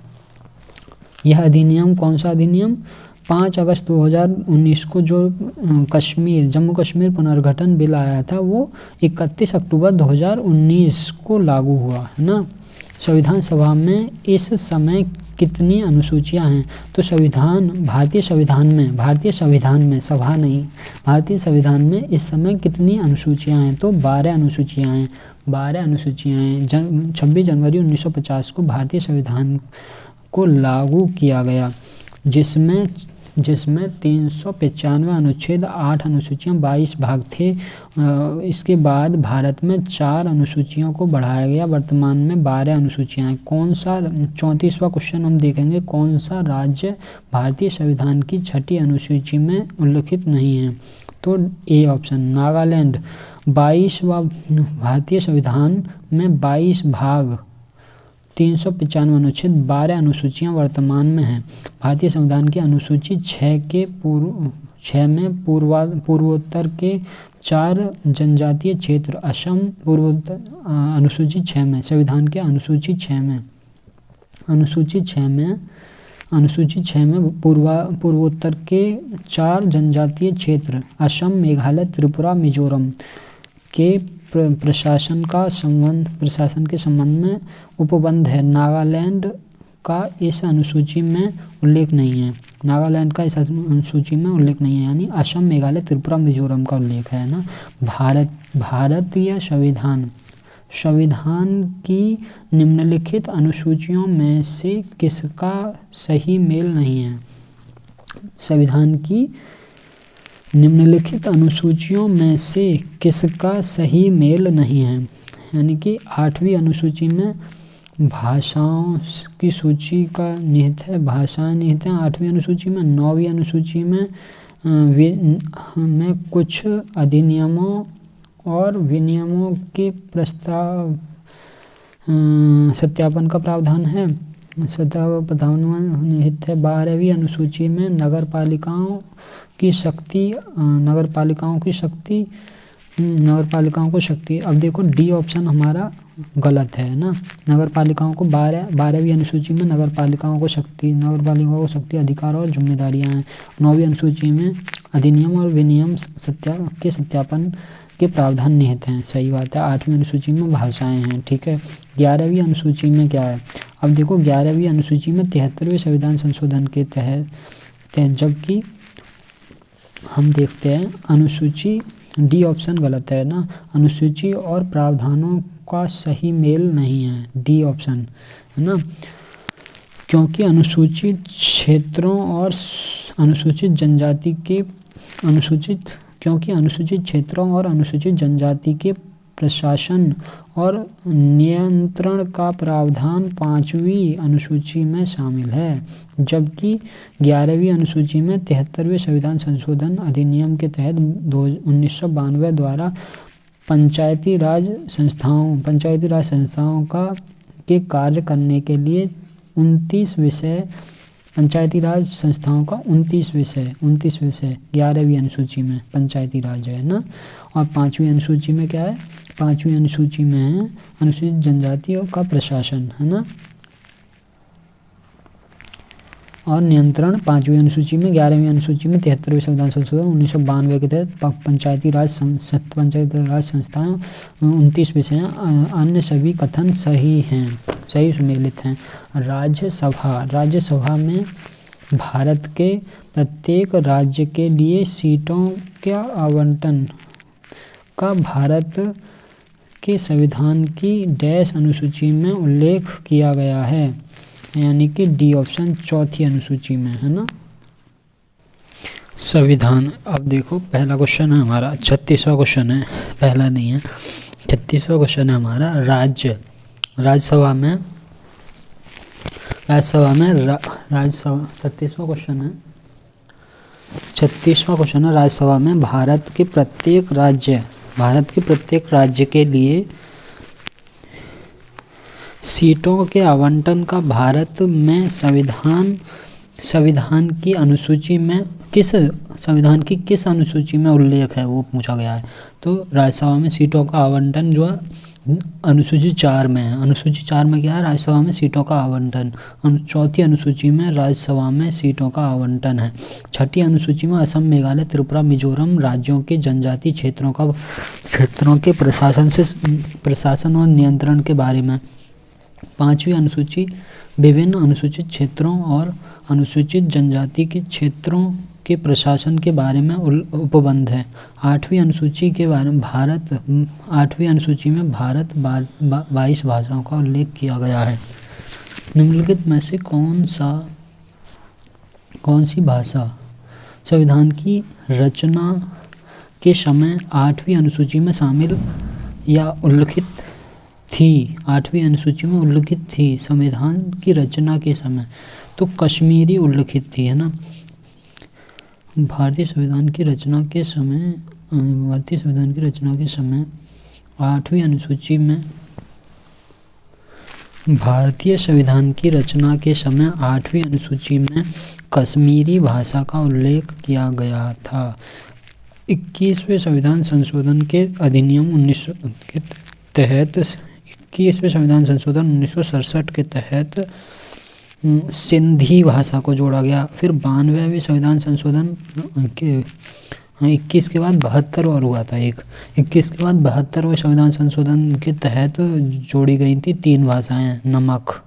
यह अधिनियम कौन सा अधिनियम? 5 अगस्त 2019 को जो जम्मू कश्मीर पुनर्गठन बिल आया था वो 31 अक्टूबर 2019 को लागू हुआ, है ना। संविधान सभा में इस समय कितनी अनुसूचियां हैं? तो भारतीय संविधान में इस समय कितनी अनुसूचियां हैं? तो 12 अनुसूचियां हैं। 26 जनवरी 1950 को भारतीय संविधान को लागू किया गया, जिसमें 395 अनुच्छेद, 8 अनुसूचियां, 22 भाग थे। इसके बाद भारत में 4 अनुसूचियों को बढ़ाया गया। वर्तमान में 12 अनुसूचियां हैं। कौन सा 34वां क्वेश्चन हम देखेंगे, कौन सा राज्य भारतीय संविधान की 6ठी अनुसूची में उल्लिखित नहीं है? तो ए ऑप्शन नागालैंड। 22वां भारतीय संविधान में 22 भाग 395 अनुच्छेद, 12 अनुसूचियां वर्तमान में हैं। भारतीय संविधान की अनुसूची 6 में पूर्वोत्तर के 4 जनजातीय क्षेत्र असम पूर्वोत्तर, अनुसूची 6 में संविधान के अनुसूची 6 में पूर्वोत्तर के 4 जनजातीय क्षेत्र असम, मेघालय, त्रिपुरा, मिजोरम के प्रशासन के संबंध में उपबंध है। नागालैंड का इस अनुसूची में उल्लेख नहीं है। यानी असम, मेघालय, त्रिपुरा, मिजोरम का उल्लेख है ना। भारतीय संविधान की निम्नलिखित अनुसूचियों में से किसका सही मेल नहीं है? संविधान की निम्नलिखित अनुसूचियों में से किसका सही मेल नहीं है? यानी कि 8वीं अनुसूची में भाषाओं की सूची का निहित है, भाषाएं निहित हैं 8वीं अनुसूची में। 9वीं अनुसूची में कुछ अधिनियमों और विनियमों के सत्यापन का प्रावधान है, निहित है। 12वीं अनुसूची में नगर पालिकाओं को शक्ति। अब देखो डी ऑप्शन हमारा गलत है ना। नगर पालिकाओं को 12वीं अनुसूची में नगर पालिकाओं को शक्ति, अधिकार और जिम्मेदारियां हैं। 9वीं अनुसूची में अधिनियम और विनियम के सत्यापन के प्रावधान निहित हैं। सही बात है। 8वीं अनुसूची में भाषाएं हैं। ठीक है। 11वीं अनुसूची में क्या है? अब देखो 11वीं अनुसूची में 73वें संविधान संशोधन के तहत, जबकि हम देखते हैं अनुसूची, डी ऑप्शन गलत है ना। अनुसूची और प्रावधानों का सही मेल नहीं है, डी ऑप्शन, है ना। क्योंकि अनुसूचित क्षेत्रों और अनुसूचित जनजाति के प्रशासन और नियंत्रण का प्रावधान 5वीं अनुसूची में शामिल है, जबकि 11वीं अनुसूची में 73वें संविधान संशोधन अधिनियम के तहत 1992 द्वारा पंचायती राज संस्थाओं के कार्य करने के लिए 29 विषय, पंचायती राज संस्थाओं का 29 विषय 11वीं अनुसूची में पंचायती राज है ना। और 5वीं अनुसूची में क्या है? 5वीं अनुसूची में है अनुसूचित जनजातियों का प्रशासन, है ना, और नियंत्रण 5वीं अनुसूची में। 11वीं अनुसूची में 73वें संविधान संशोधन 1992 के तहत पंचायती राज संस्थाएं 29 विषय हैं। अन्य सभी कथन सही हैं, सही सुमेलित हैं। राज्यसभा में भारत के प्रत्येक राज्य के लिए सीटों के आवंटन का भारत के संविधान की डैश अनुसूची में उल्लेख किया गया है, यानी कि डी ऑप्शन 4थी अनुसूची में, है ना। संविधान। अब देखो पहला क्वेश्चन है हमारा, 36वां क्वेश्चन है, पहला नहीं है, 36वां क्वेश्चन है हमारा। राज्यसभा में 36वां क्वेश्चन है। राज्यसभा में भारत के प्रत्येक राज्य के लिए सीटों के आवंटन का भारत में संविधान संविधान की अनुसूची में संविधान की किस अनुसूची में उल्लेख है वो पूछा गया है। तो राज्यसभा में सीटों का आवंटन जो है अनुसूची 4 में है। अनुसूची 4 में क्या है? राज्यसभा में सीटों का आवंटन। चौथी अनुसूची में राज्यसभा में सीटों का आवंटन है। छठी अनुसूची में असम, मेघालय, त्रिपुरा, मिजोरम राज्यों के जनजातीय क्षेत्रों के प्रशासन और नियंत्रण के बारे में। पांचवी अनुसूची विभिन्न अनुसूचित क्षेत्रों और अनुसूचित जनजाति के क्षेत्रों के प्रशासन के बारे में उपबंध है। आठवीं अनुसूची में भारत 22 भाषाओं का उल्लेख किया गया है। निम्नलिखित में से कौन सी भाषा संविधान की रचना के समय 8वीं अनुसूची में शामिल या उल्लिखित थी? 8वीं अनुसूची में उल्लिखित थी संविधान की रचना के समय। तो कश्मीरी उल्लिखित थी, है ना। भारतीय संविधान की रचना के समय 8वीं अनुसूची में भारतीय संविधान की रचना के समय 8वीं अनुसूची में कश्मीरी भाषा का उल्लेख किया गया था। 21वें संविधान संशोधन के अधिनियम 1900 के तहत 21वें संविधान संशोधन 1967 के तहत सिंधी भाषा को जोड़ा गया। फिर 92वें संविधान संशोधन के 21 के बाद 72 और हुआ था 21 के बाद 72वें संविधान संशोधन के तहत जोड़ी गई थी 3 भाषाएं, नमक,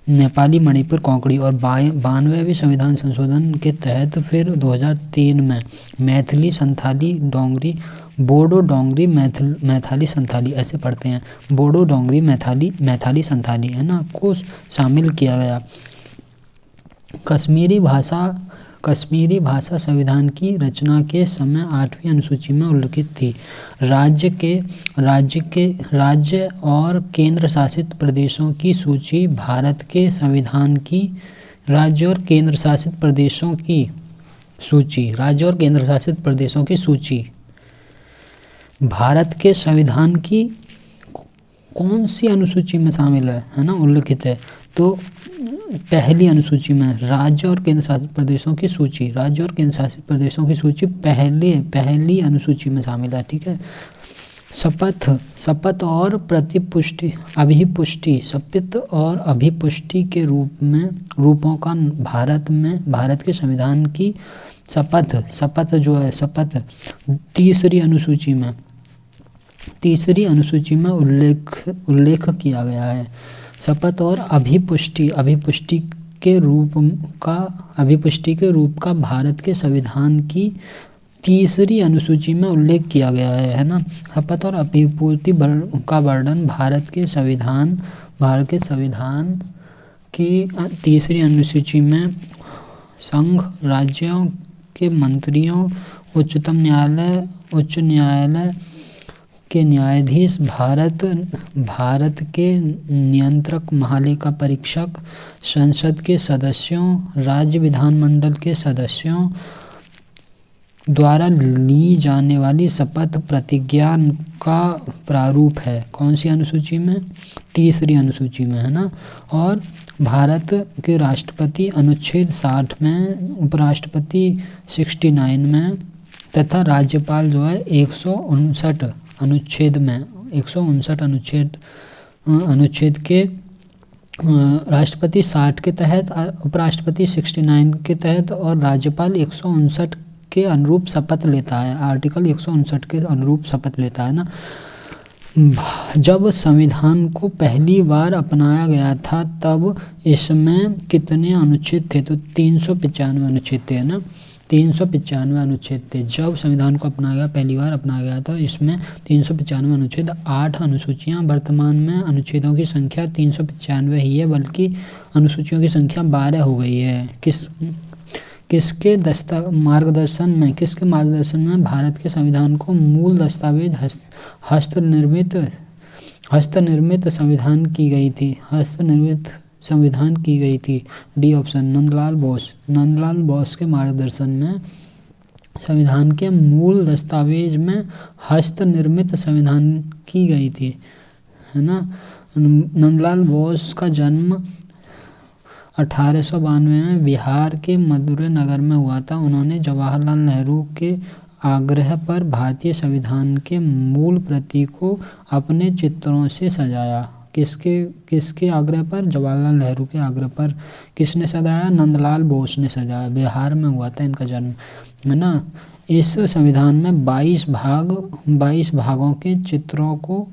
नेपाली, मणिपुर, कोंकणी। और 92वें संविधान संशोधन के तहत फिर 2003 में मैथिली, संथाली, डोंगरी, बोडो, डोंगरी, मैथाली, संथाली ऐसे पढ़ते हैं, बोडो, डोंगरी, मैथाली, संथाली, है ना, को शामिल किया गया। कश्मीरी भाषा संविधान की रचना के समय 8वीं अनुसूची में उल्लिखित थी। राज्य और केंद्र शासित प्रदेशों की सूची भारत के संविधान की राज्य और केंद्र शासित प्रदेशों की सूची भारत के संविधान की कौन सी अनुसूची में शामिल है ना, उल्लिखित है। तो पहली अनुसूची में राज्य और केंद्र शासित प्रदेशों की सूची पहली अनुसूची में शामिल है, ठीक है। शपथ और अभिपुष्टि के रूपों का भारत के संविधान की शपथ तीसरी अनुसूची में उल्लेख किया गया है। शपथ और अभिपुष्टि के रूप का भारत के संविधान की तीसरी अनुसूची में उल्लेख किया गया है ना। शपथ और अभिपुष्टि का वर्णन भारत के संविधान की तीसरी अनुसूची में संघ राज्यों के मंत्रियों, उच्च न्यायालय के न्यायाधीश, भारत के नियंत्रक, महालेखा परीक्षक, संसद के सदस्यों, राज्य विधानमंडल के सदस्यों द्वारा ली जाने वाली शपथ प्रतिज्ञा का प्रारूप है। कौन सी अनुसूची में? तीसरी अनुसूची में, है ना। और भारत के राष्ट्रपति अनुच्छेद 60 में, उपराष्ट्रपति 69 में तथा राज्यपाल जो है 159 अनुच्छेद के राष्ट्रपति 60 के तहत, उपराष्ट्रपति 69 के तहत और राज्यपाल 159 के अनुरूप शपथ लेता है। आर्टिकल 159 के अनुरूप शपथ लेता है ना। जब संविधान को पहली बार अपनाया गया था तब इसमें कितने अनुच्छेद थे? तो 395 अनुच्छेद थे, है ना। 395 अनुच्छेद थे। जब संविधान को पहली बार अपनाया गया था इसमें 395 अनुच्छेद, 8 अनुसूचियाँ। वर्तमान में अनुच्छेदों की संख्या 395 ही है, बल्कि अनुसूचियों की संख्या 12 हो गई है। किसके मार्गदर्शन में भारत के संविधान को मूल दस्तावेज हस्तनिर्मित संविधान की गई थी? डी ऑप्शन, नंदलाल बोस के मार्गदर्शन में संविधान के मूल दस्तावेज में हस्तनिर्मित संविधान की गई थी, है ना। नंदलाल बोस का जन्म 1892 में बिहार के मदुरै नगर में हुआ था। उन्होंने जवाहरलाल नेहरू के आग्रह पर भारतीय संविधान के मूल प्रति को अपने चित्रों से सजाया। किसके आग्रह पर? जवाहरलाल नेहरू के आग्रह पर। किसने सजाया? नंदलाल बोस ने सजाया। बिहार में हुआ था इनका जन्म, है ना। इस संविधान में 22 भागों के चित्रों को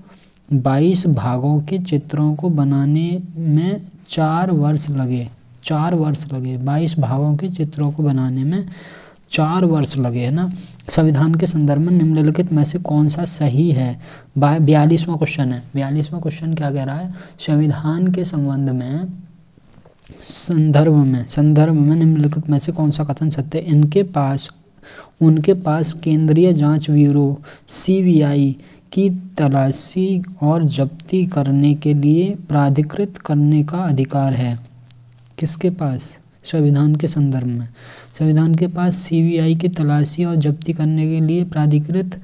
बनाने में 4 वर्ष लगे। 22 भागों के चित्रों को बनाने में 4 वर्ष लगे, है ना। संविधान के संदर्भ में निम्नलिखित में से कौन सा सही है? 42वां क्वेश्चन है। 42वां क्वेश्चन क्या कह रहा है? संविधान के संदर्भ में निम्नलिखित में से कौन सा कथन सत्य है? उनके पास केंद्रीय जांच ब्यूरो CBI की तलाशी और जब्ती करने के लिए प्राधिकृत करने का अधिकार है। किसके पास? संविधान के संदर्भ में संविधान के पास CBI की तलाशी और जब्ती करने के लिए प्राधिकृत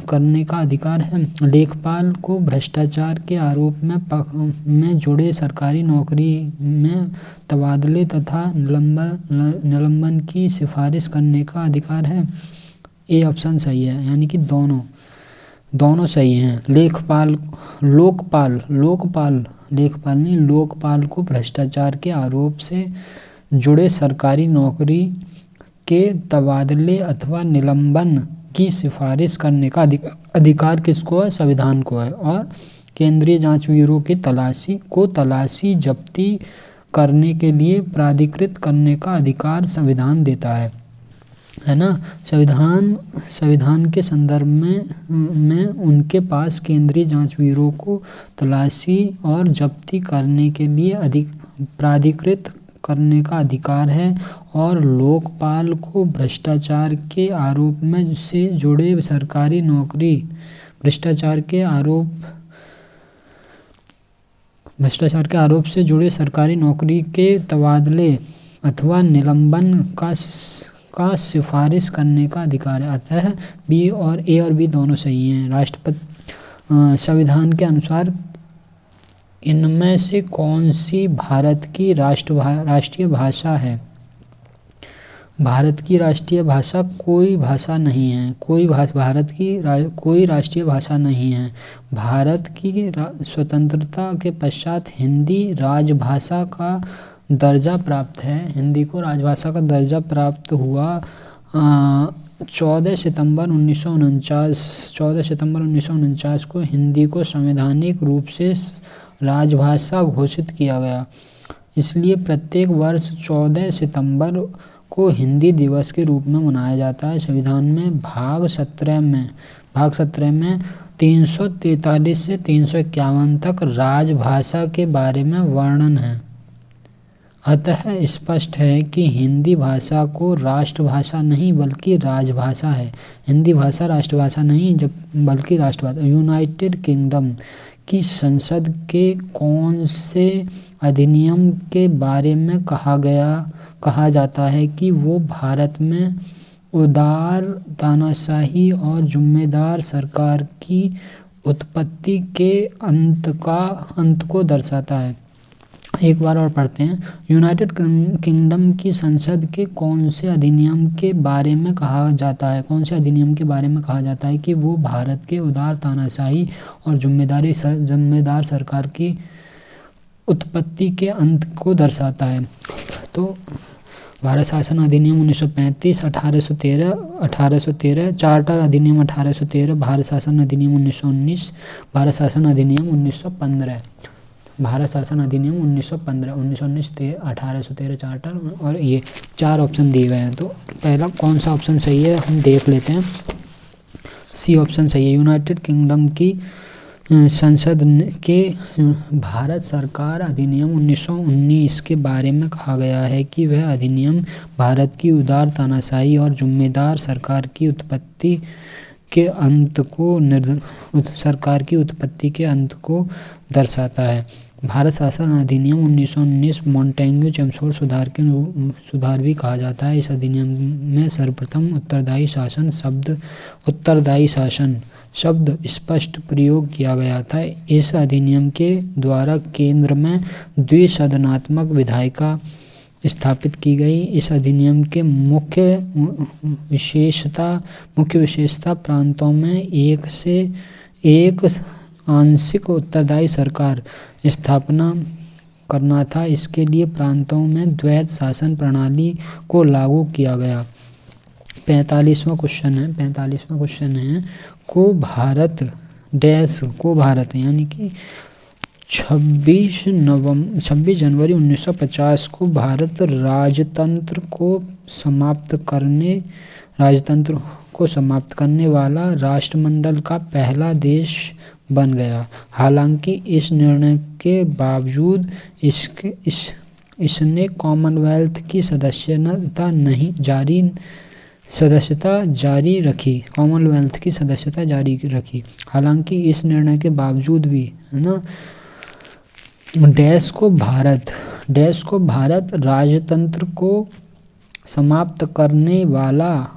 करने का अधिकार है। लेखपाल को भ्रष्टाचार के आरोप में जुड़े सरकारी नौकरी में तबादले तथा निलंबन की सिफारिश करने का अधिकार है। ए ऑप्शन सही है, यानी कि दोनों सही हैं। लोकपाल को भ्रष्टाचार के आरोप से जुड़े सरकारी नौकरी के तबादले अथवा निलंबन की सिफारिश करने का अधिकार किसको है? संविधान को है। और केंद्रीय जांच ब्यूरो की तलाशी जब्ती करने के लिए प्राधिकृत करने का अधिकार संविधान देता है ना। संविधान के संदर्भ में उनके पास केंद्रीय जांच ब्यूरो को तलाशी और जब्ती करने के लिए प्राधिकृत करने का अधिकार है। और लोकपाल को भ्रष्टाचार के आरोप से जुड़े सरकारी नौकरी के तबादले अथवा निलंबन का सिफारिश करने का अधिकार है। अतः ए और बी दोनों सही हैं। संविधान के अनुसार इनमें से कौन सी भारत की राष्ट्रीय भाषा है? भारत की राष्ट्रीय भाषा कोई भाषा नहीं है। भारत की कोई राष्ट्रीय भाषा नहीं है। भारत की स्वतंत्रता के पश्चात हिंदी राजभाषा का दर्जा प्राप्त है। हिंदी को राजभाषा का दर्जा प्राप्त हुआ 14 सितंबर 1949 को हिंदी को संवैधानिक रूप से राजभाषा घोषित किया गया। इसलिए प्रत्येक वर्ष 14 सितंबर को हिंदी दिवस के रूप में मनाया जाता है। संविधान में भाग 17 में 343 से 351 तक राजभाषा के बारे में वर्णन है। अतः स्पष्ट है कि हिंदी भाषा को राष्ट्रभाषा नहीं बल्कि राजभाषा है। हिंदी भाषा राष्ट्रभाषा नहीं बल्कि राष्ट्रभाषा। यूनाइटेड किंगडम की संसद के कौन से अधिनियम के बारे में कहा जाता है कि वो भारत में उदार तानाशाही और जुम्मेदार सरकार की उत्पत्ति के अंत को दर्शाता है? एक बार और पढ़ते हैं। यूनाइटेड किंगडम की संसद के कौन से अधिनियम के बारे में कहा जाता है कि वो भारत के उदार तानाशाही और जुम्मेदार सरकार की उत्पत्ति के अंत को दर्शाता है? तो भारत शासन अधिनियम 1935, 1813, चार्टर अधिनियम 1813, भारत शासन अधिनियम 1919, भारत शासन अधिनियम 1915। भारत शासन अधिनियम 1915, 1919, 1813 चार्टर, और ये 4 ऑप्शन दिए गए हैं। तो पहला कौन सा ऑप्शन सही है हम देख लेते हैं। सी ऑप्शन सही है। यूनाइटेड किंगडम की संसद के भारत सरकार अधिनियम 1919 के बारे में कहा गया है कि वह अधिनियम भारत की उदार तानाशाही और जुम्मेदार सरकार की उत्पत्ति के अंत को दर्शाता है। भारत शासन अधिनियम 1919 मॉन्टेग्यू चेम्सफोर्ड सुधार भी कहा जाता है। इस अधिनियम में सर्वप्रथम उत्तरदायी शासन शब्द स्पष्ट प्रयोग किया गया था। इस अधिनियम के द्वारा केंद्र में द्विसदनात्मक विधायिका स्थापित की गई। इस अधिनियम के मुख्य विशेषता प्रांतों में एक आंशिक उत्तरदायी सरकार स्थापना करना था। इसके लिए प्रांतों में द्वैत शासन प्रणाली को लागू किया गया। 45वां क्वेश्चन है को भारत यानी कि 26 जनवरी 1950 को भारत राजतंत्र को समाप्त करने वाला राष्ट्रमंडल का पहला देश बन गया। हालांकि इस निर्णय के बावजूद इसने कॉमनवेल्थ की सदस्यता जारी रखी। हालांकि इस निर्णय के बावजूद भी है ना देश को भारत राजतंत्र को समाप्त करने वाला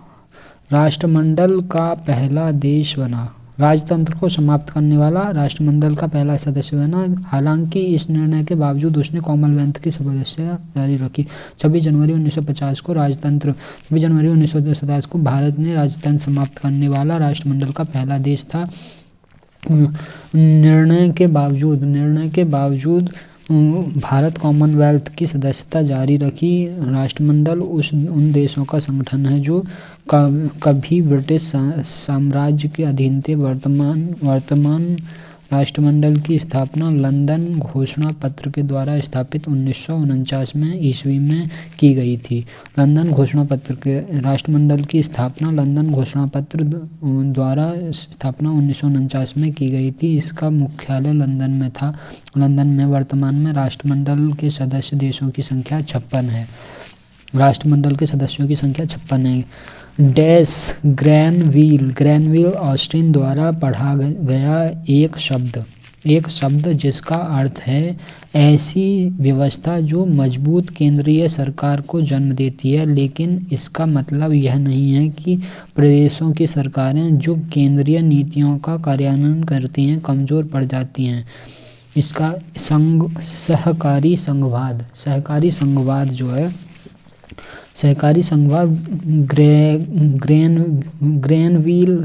राष्ट्रमंडल का पहला देश बना। राजतंत्र को समाप्त करने वाला राष्ट्रमंडल का पहला सदस्य बना। हालांकि इस निर्णय के बावजूद उसने कॉमनवेल्थ की सदस्यता जारी रखी। 26 जनवरी 1950 को 26 जनवरी 1950 को भारत ने राजतंत्र समाप्त करने वाला राष्ट्रमंडल का पहला देश था। निर्णय के बावजूद भारत कॉमनवेल्थ की सदस्यता जारी रखी। राष्ट्रमंडल उन देशों का संगठन है जो कभी ब्रिटिश साम्राज्य के अधीन थे। वर्तमान राष्ट्रमंडल की स्थापना लंदन घोषणा पत्र के द्वारा स्थापित 1949 में ईस्वी में की गई थी। राष्ट्रमंडल की स्थापना लंदन घोषणा पत्र द्वारा 1949 में की गई थी। इसका मुख्यालय लंदन में था। लंदन में वर्तमान में राष्ट्रमंडल के सदस्य देशों की संख्या 56 है। राष्ट्रमंडल के सदस्यों की संख्या 56 है। ग्रैनविल ऑस्टिन द्वारा पढ़ा गया एक शब्द जिसका अर्थ है ऐसी व्यवस्था जो मजबूत केंद्रीय सरकार को जन्म देती है, लेकिन इसका मतलब यह नहीं है कि प्रदेशों की सरकारें जो केंद्रीय नीतियों का कार्यान्वयन करती हैं कमज़ोर पड़ जाती हैं। इसका सहकारी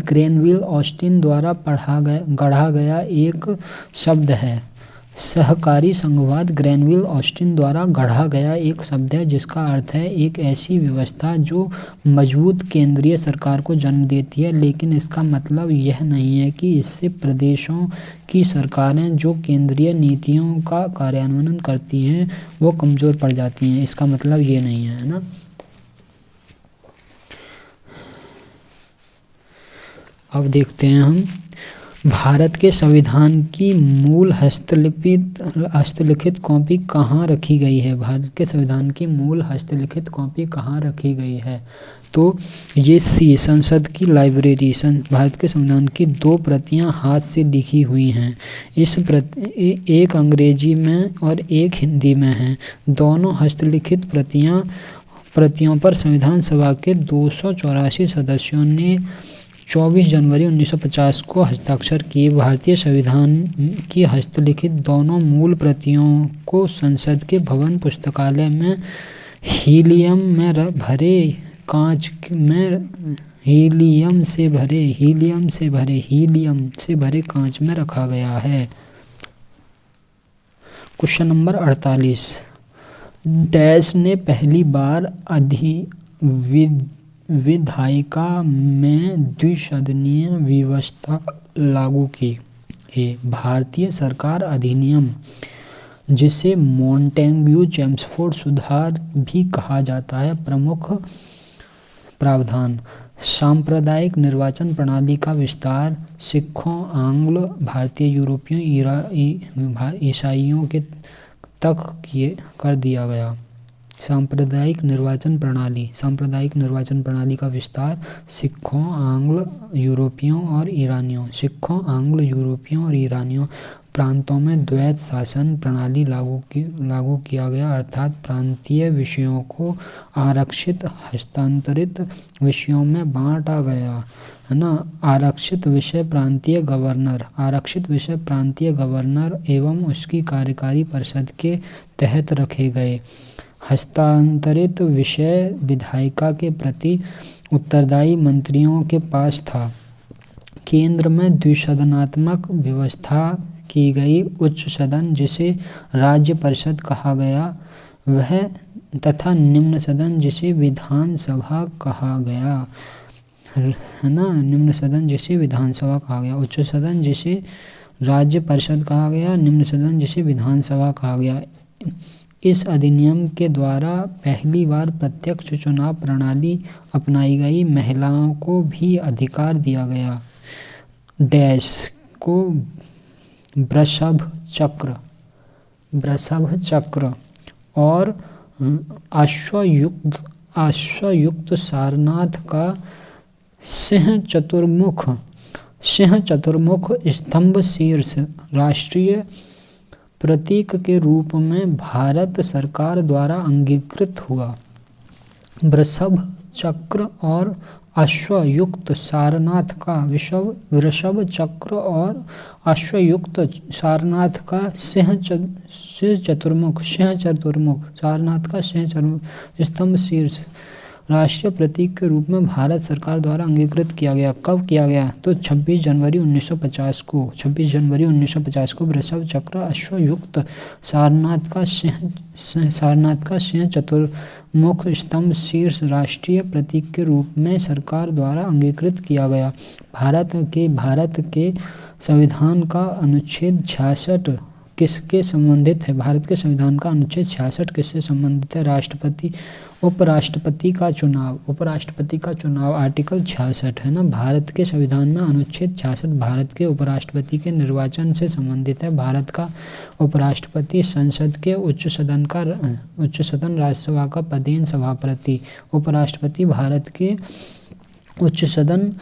ग्रैनविल ऑस्टिन द्वारा गढ़ा गया एक शब्द है। सहकारी संघवाद ग्रैनविल ऑस्टिन द्वारा गढ़ा गया एक शब्द है जिसका अर्थ है एक ऐसी व्यवस्था जो मजबूत केंद्रीय सरकार को जन्म देती है, लेकिन इसका मतलब यह नहीं है कि इससे प्रदेशों की सरकारें जो केंद्रीय नीतियों का कार्यान्वयन करती हैं वो कमज़ोर पड़ जाती हैं। इसका मतलब ये नहीं है ना। अब देखते हैं हम भारत के संविधान की मूल हस्तलिखित कॉपी कहाँ रखी गई है। भारत के संविधान की मूल हस्तलिखित कॉपी कहाँ रखी गई है, तो ये संसद की लाइब्रेरी। भारत के संविधान की 2 प्रतियां हाथ से लिखी हुई हैं। एक अंग्रेजी में और एक हिंदी में है। दोनों हस्तलिखित प्रतियों पर संविधान सभा के 284 सदस्यों ने 24 जनवरी 1950 को हस्ताक्षर किए। भारतीय संविधान की हस्तलिखित दोनों मूल प्रतियों को संसद के भवन पुस्तकालय में हीलियम से भरे कांच में रखा गया है। Question number 48। डैश ने पहली बार विधायिका में द्विसदनीय व्यवस्था लागू की। भारतीय सरकार अधिनियम, जिसे मॉन्टेग्यू-चेम्सफोर्ड सुधार भी कहा जाता है। प्रमुख प्रावधान: सांप्रदायिक निर्वाचन प्रणाली का विस्तार, सिखों, आंग्ल भारतीय, यूरोपियों, ईसाइयों के तक कर दिया गया। सांप्रदायिक निर्वाचन प्रणाली का विस्तार सिखों, आंग्ल, यूरोपियों और ईरानियों। प्रांतों में द्वैत शासन प्रणाली लागू किया गया, अर्थात प्रांतीय विषयों को आरक्षित हस्तांतरित विषयों में बांटा गया, है ना। आरक्षित विषय प्रांतीय गवर्नर एवं उसकी कार्यकारी परिषद के तहत रखे गए। हस्तांतरित विषय विधायिका के प्रति उत्तरदायी मंत्रियों के पास था। केंद्र में द्विसदनात्मक व्यवस्था की गई। उच्च सदन, जिसे राज्य परिषद कहा गया, वह तथा निम्न सदन, जिसे विधानसभा कहा गया, है ना। निम्न सदन जिसे विधानसभा कहा गया, उच्च सदन जिसे राज्य परिषद कहा गया, निम्न सदन जिसे विधानसभा कहा गया। इस अधिनियम के द्वारा पहली बार प्रत्यक्ष चुनाव प्रणाली अपनाई गई। महिलाओं को भी अधिकार दिया गया। डैश को वृषभ चक्र और अश्वयुक्त सारनाथ का सिंह चतुर्मुख स्तंभ शीर्ष राष्ट्रीय प्रतीक के रूप में भारत सरकार द्वारा अंगीकृत हुआ। वृषभ चक्र और अश्वयुक्त सारनाथ का वृषभ चक्र और अश्वयुक्त सारनाथ का सिंह चतुर्मुख सारनाथ का सिंह चतुर्मुख स्तंभ शीर्ष राष्ट्रीय प्रतीक के रूप में भारत सरकार द्वारा अंगीकृत किया गया। कब किया गया? तो 26 जनवरी 1950 को वृषभ चक्र अश्वयुक्त सारनाथ का सिंह चतुर्मुख स्तंभ शीर्ष राष्ट्रीय प्रतीक के रूप में सरकार द्वारा अंगीकृत किया गया। भारत के संविधान का अनुच्छेद 66 किसके संबंधित है? भारत के संविधान का अनुच्छेद 66 किससे संबंधित है? उपराष्ट्रपति का चुनाव आर्टिकल 66, है ना। भारत के संविधान में अनुच्छेद 66 भारत के उपराष्ट्रपति के निर्वाचन से संबंधित है। भारत का उपराष्ट्रपति संसद के उच्च सदन राज्यसभा का पदेन सभापति। उपराष्ट्रपति भारत के उच्च सदन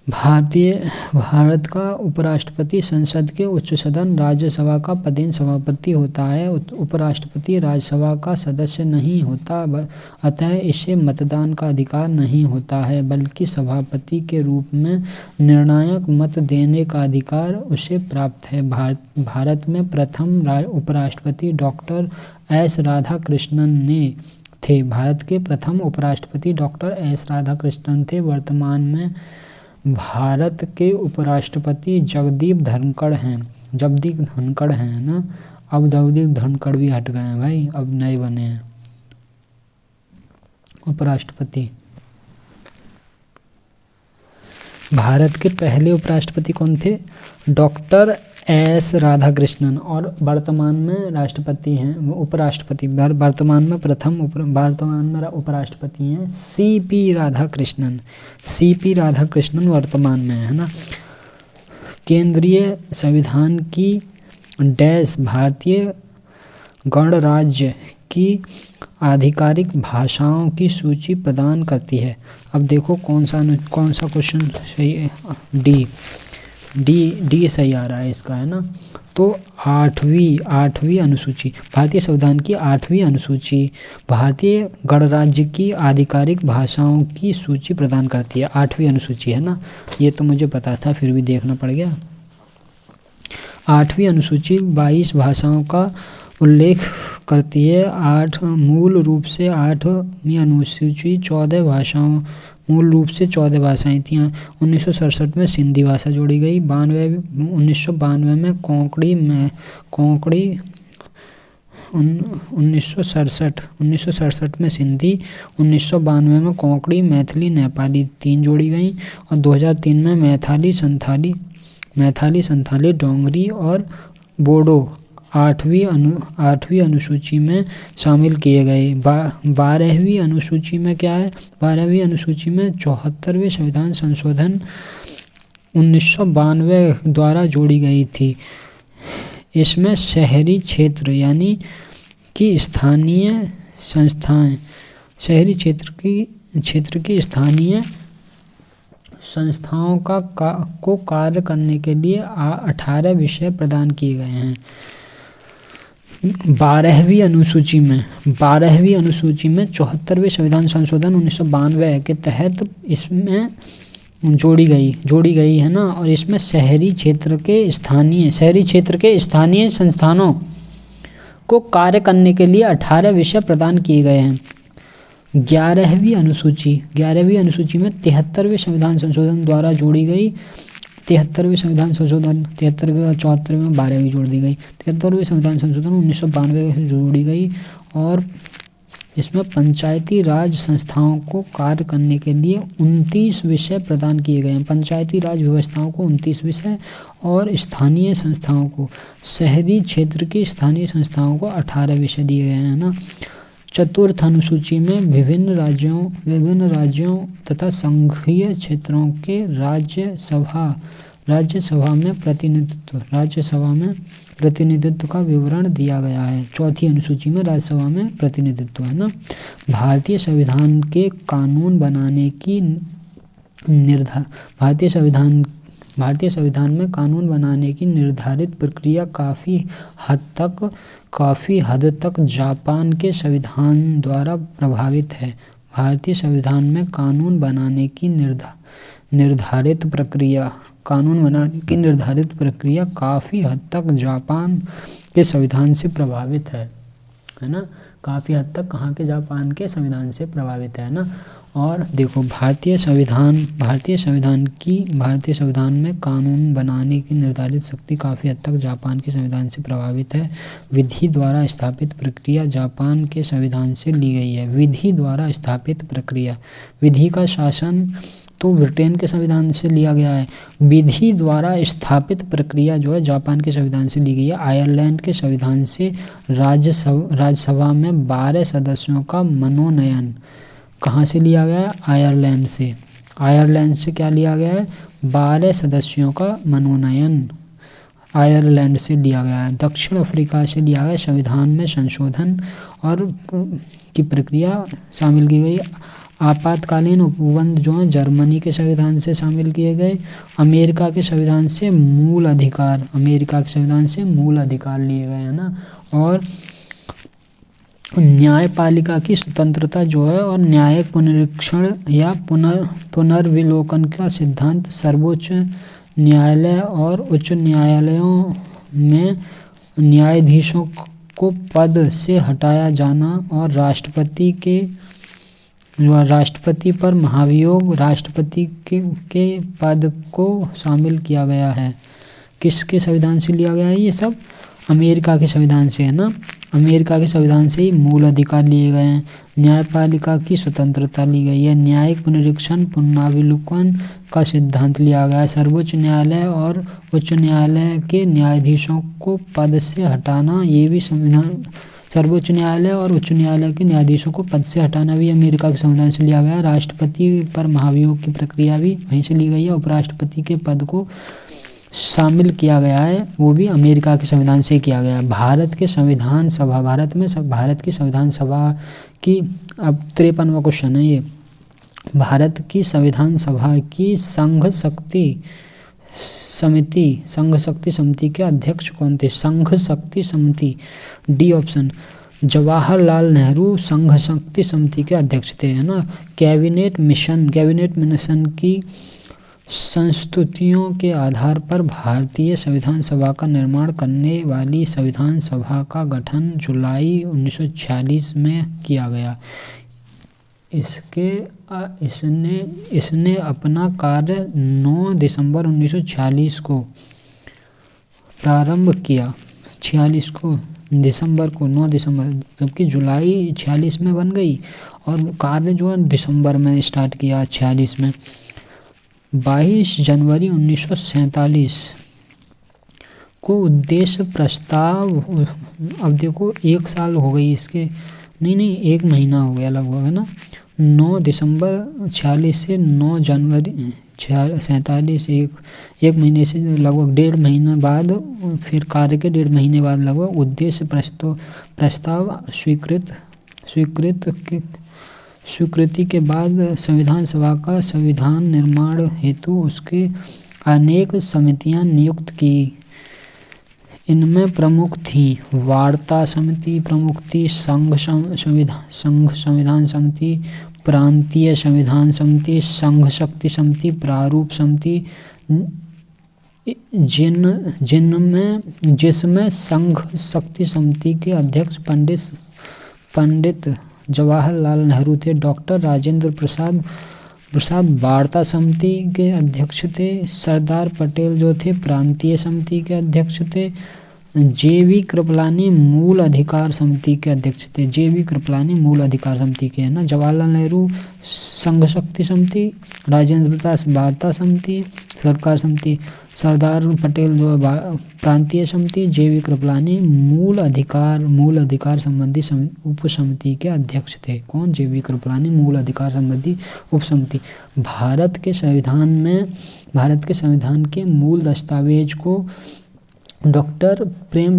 भारत का उपराष्ट्रपति संसद के उच्च सदन राज्यसभा का पदेन सभापति होता है। उपराष्ट्रपति राज्यसभा का सदस्य नहीं होता, अतः इसे मतदान का अधिकार नहीं होता है, बल्कि सभापति के रूप में निर्णायक मत देने का अधिकार उसे प्राप्त है। भारत में प्रथम उपराष्ट्रपति डॉक्टर एस राधाकृष्णन थे। भारत के प्रथम उपराष्ट्रपति डॉक्टर एस राधाकृष्णन थे। वर्तमान में भारत के उपराष्ट्रपति जगदीप धनखड़ हैं ना। अब जगदीप धनखड़ भी हट गए हैं भाई, अब नए बने हैं उपराष्ट्रपति। भारत के पहले उपराष्ट्रपति कौन थे? Doctor S Radhakrishnan. और वर्तमान में राष्ट्रपति हैं, उपराष्ट्रपति वर्तमान में उपराष्ट्रपति हैं सीपी राधाकृष्णन वर्तमान में, है ना। केंद्रीय संविधान की डैश भारतीय गणराज्य की आधिकारिक भाषाओं की सूची प्रदान करती है। अब देखो कौन सा क्वेश्चन सही है। डी सही आ रहा है इसका, है ना। तो आठवीं अनुसूची, भारतीय संविधान की 8वीं अनुसूची भारतीय गणराज्य की आधिकारिक भाषाओं की सूची प्रदान करती है। 8वीं अनुसूची, है ना। ये तो मुझे पता था, फिर भी देखना पड़ गया। 8वीं अनुसूची 22 भाषाओं का उल्लेख करती है। मूल रूप से 8वीं अनुसूची 14 भाषाओं मूल रूप से 14 भाषाएं थीं। 1967 में सिंधी भाषा जोड़ी गई। 1992 में कोंकणी 1967 में सिंधी, 1992 में कोंकणी, मैथिली, नेपाली 3 जोड़ी गई। और 2003 में मैथिली, संथाली, डोंगरी और बोडो 8वीं अनुसूची में शामिल किए गए। 12वीं अनुसूची में क्या है? 12वीं अनुसूची में 74वें संविधान संशोधन 1992 द्वारा जोड़ी गई थी। इसमें शहरी क्षेत्र यानी कि स्थानीय संस्थाएं, शहरी क्षेत्र की स्थानीय संस्थाओं को कार्य करने के लिए 18 विषय प्रदान किए गए हैं। 12वीं अनुसूची में 74वें संविधान संशोधन 1992 के तहत इसमें जोड़ी गई है ना। और इसमें शहरी क्षेत्र के स्थानीय संस्थानों को कार्य करने के लिए 18 विषय प्रदान किए गए हैं। 11वीं अनुसूची में 73वें संविधान संशोधन द्वारा जोड़ी गई 73वें संविधान संशोधन 73वें और 74वें में 12वीं जोड़ दी गई। 73वें संविधान संशोधन 1992 से जोड़ी गई और इसमें पंचायती राज संस्थाओं को कार्य करने के लिए 29 विषय प्रदान किए गए हैं। पंचायती राज व्यवस्थाओं को 29 विषय और स्थानीय संस्थाओं को, शहरी क्षेत्र की स्थानीय संस्थाओं को 18 विषय दिए गए हैं ना। चतुर्थ अनुसूची में विभिन्न राज्यों तथा संघीय क्षेत्रों के राज्यसभा में प्रतिनिधित्व का विवरण दिया गया है। चौथी अनुसूची में राज्यसभा में प्रतिनिधित्व है ना। भारतीय संविधान में कानून बनाने की निर्धारित प्रक्रिया काफ़ी हद तक जापान के संविधान द्वारा प्रभावित है। भारतीय संविधान में कानून बनाने की निर्धारित प्रक्रिया काफ़ी हद तक जापान के संविधान से प्रभावित है ना। काफ़ी हद तक कहाँ के, जापान के संविधान से प्रभावित है ना। और देखो भारतीय संविधान में कानून बनाने की निर्धारित शक्ति काफ़ी हद तक जापान के संविधान से प्रभावित है। विधि द्वारा स्थापित प्रक्रिया जापान के संविधान से ली गई है। विधि द्वारा स्थापित प्रक्रिया, विधि का शासन तो ब्रिटेन के संविधान से लिया गया है। विधि द्वारा स्थापित प्रक्रिया जो है जापान के संविधान से ली गई है। आयरलैंड के संविधान से राज्यसभा में 12 सदस्यों का मनोनयन कहाँ से लिया गया है? आयरलैंड से क्या लिया गया है? 12 सदस्यों का मनोनयन आयरलैंड से लिया गया है। दक्षिण अफ्रीका से लिया गया। संविधान में संशोधन और की प्रक्रिया शामिल की गई। आपातकालीन उपबंध जो हैं जर्मनी के संविधान से शामिल किए गए। अमेरिका के संविधान से मूल अधिकार लिए गए हैं ना। और न्यायपालिका की स्वतंत्रता जो है और न्यायिक पुनरीक्षण या पुनर्विलोकन का सिद्धांत सर्वोच्च न्यायालय और उच्च न्यायालयों में न्यायाधीशों को पद से हटाया जाना और राष्ट्रपति पर महाभियोग राष्ट्रपति के पद को शामिल किया गया है। किसके संविधान से लिया गया है? ये सब अमेरिका के संविधान से है ना। अमेरिका के संविधान से ही मूल अधिकार लिए गए हैं। न्यायपालिका की स्वतंत्रता ली गई है। न्यायिक पुनरीक्षण पुनरावलोकन का सिद्धांत लिया गया है। सर्वोच्च न्यायालय और उच्च न्यायालय के न्यायाधीशों को पद से हटाना, ये भी संविधान सर्वोच्च न्यायालय और उच्च न्यायालय के न्यायाधीशों को पद से हटाना भी अमेरिका के संविधान से लिया गया है। राष्ट्रपति पर महाभियोग की प्रक्रिया भी वहीं से ली गई है। उपराष्ट्रपति के पद को शामिल किया गया है, वो भी अमेरिका के संविधान से किया गया है। भारत की संविधान सभा की अब 53वां क्वेश्चन है ये। भारत की संविधान सभा की संघ शक्ति समिति के अध्यक्ष कौन थे? संघ शक्ति समिति, डी ऑप्शन, जवाहरलाल नेहरू संघ शक्ति समिति के अध्यक्ष थे, है ना। कैबिनेट मिशन की संस्तुतियों के आधार पर भारतीय संविधान सभा का निर्माण करने वाली संविधान सभा का गठन जुलाई 1946 में किया गया। इसने अपना कार्य 9 दिसंबर 1946 को प्रारंभ किया। 9 दिसंबर, जबकि जुलाई 46 में बन गई और कार्य जो है दिसंबर में स्टार्ट किया 46 में। 22 जनवरी 1947 को उद्देश्य प्रस्ताव, अब देखो 1 साल हो गई इसके, नहीं 1 महीना हो गया लगभग, है ना। 9 दिसंबर 46 से 9 जनवरी 47, एक महीने से लगभग 1.5 महीने बाद, फिर कार्य के 1.5 महीने बाद लगभग उद्देश्य प्रस्ताव स्वीकृति के बाद संविधान सभा का संविधान निर्माण हेतु उसके अनेक समितियां नियुक्त की। इनमें प्रमुख थीं वार्ता समिति प्रमुख थी, संघ संविधान समिति, प्रांतीय संविधान समिति, संघ शक्ति समिति, प्रारूप समिति, जिसमें संघ शक्ति समिति के अध्यक्ष पंडित जवाहरलाल नेहरू थे। डॉक्टर राजेंद्र प्रसाद वार्ता समिति के अध्यक्ष थे। सरदार पटेल जो थे प्रांतीय समिति के अध्यक्ष थे। जे.वी. कृपलानी मूल अधिकार समिति के अध्यक्ष थे। जे.वी. कृपलानी मूल अधिकार समिति के, है ना। जवाहरलाल नेहरू संघ शक्ति समिति, राजेंद्र प्रसाद वार्ता समिति सरकार समिति, सरदार पटेल जो प्रांतीय समिति, जे.वी. कृपलानी मूल अधिकार संबंधी उप समिति के अध्यक्ष थे। कौन? जे.वी. कृपलानी मूल अधिकार संबंधी उप समिति। भारत के संविधान के मूल दस्तावेज को प्रेम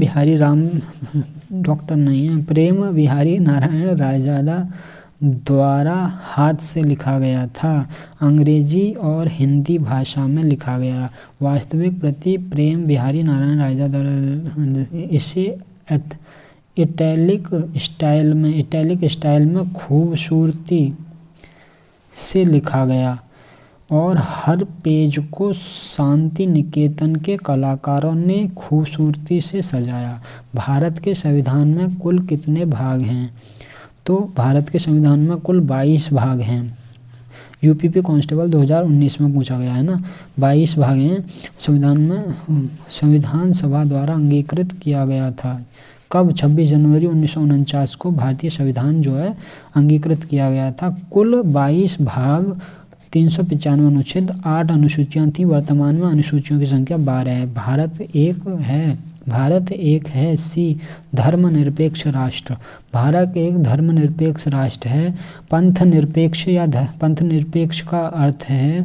बिहारी नारायण रायजादा द्वारा हाथ से लिखा गया था। अंग्रेजी और हिंदी भाषा में लिखा गया। वास्तविक प्रति प्रेम बिहारी नारायण रायजादा द्वारा इसे इटैलिक स्टाइल में खूबसूरती से लिखा गया और हर पेज को शांति निकेतन के कलाकारों ने खूबसूरती से सजाया। भारत के संविधान में कुल कितने भाग हैं? तो भारत के संविधान में कुल 22 भाग हैं। यूपीपी कांस्टेबल 2019 में पूछा गया है ना। 22 भाग हैं संविधान में। संविधान सभा द्वारा अंगीकृत किया गया था। कब? 26 जनवरी 1949 को भारतीय संविधान जो है अंगीकृत किया गया था। कुल 22 भाग, 395 अनुच्छेद, 8 अनुसूचियां थी। वर्तमान में अनुसूचियों की संख्या 12 है। भारत एक है सी धर्मनिरपेक्ष राष्ट्र। भारत एक धर्मनिरपेक्ष राष्ट्र है। पंथनिरपेक्ष का अर्थ है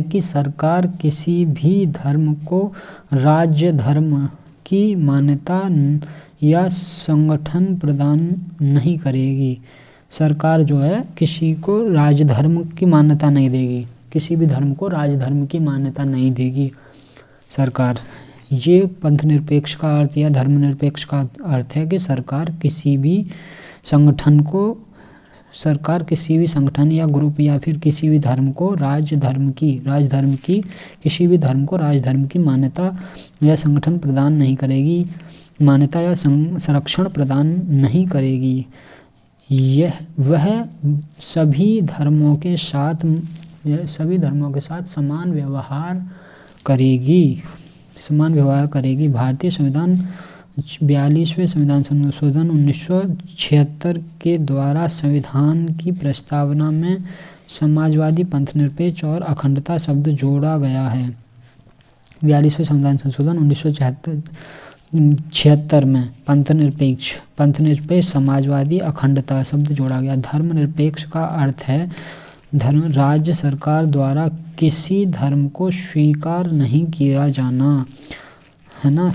कि सरकार किसी भी धर्म को राज्य धर्म की मान्यता या संगठन प्रदान नहीं करेगी। सरकार जो है किसी को राजधर्म की मान्यता नहीं देगी, किसी भी धर्म को राजधर्म की मान्यता नहीं देगी सरकार। ये पंथनिरपेक्ष का अर्थ या धर्मनिरपेक्ष का अर्थ है कि सरकार किसी भी संगठन या ग्रुप या फिर किसी भी धर्म को राजधर्म की किसी भी धर्म को राजधर्म की मान्यता या संगठन प्रदान नहीं करेगी, मान्यता या संरक्षण प्रदान नहीं करेगी। वह सभी धर्मों के साथ समान व्यवहार करेगी। भारतीय संविधान 42वें संविधान संशोधन 1976 के द्वारा संविधान की प्रस्तावना में समाजवादी, पंथनिरपेक्ष और अखंडता शब्द जोड़ा गया है। 42वें संविधान संशोधन 1976 में पंथनिरपेक्ष, समाजवादी, अखंडता शब्द जोड़ा गया। धर्मनिरपेक्ष का अर्थ है राज्य सरकार द्वारा किसी धर्म को स्वीकार नहीं किया जाना, है ना।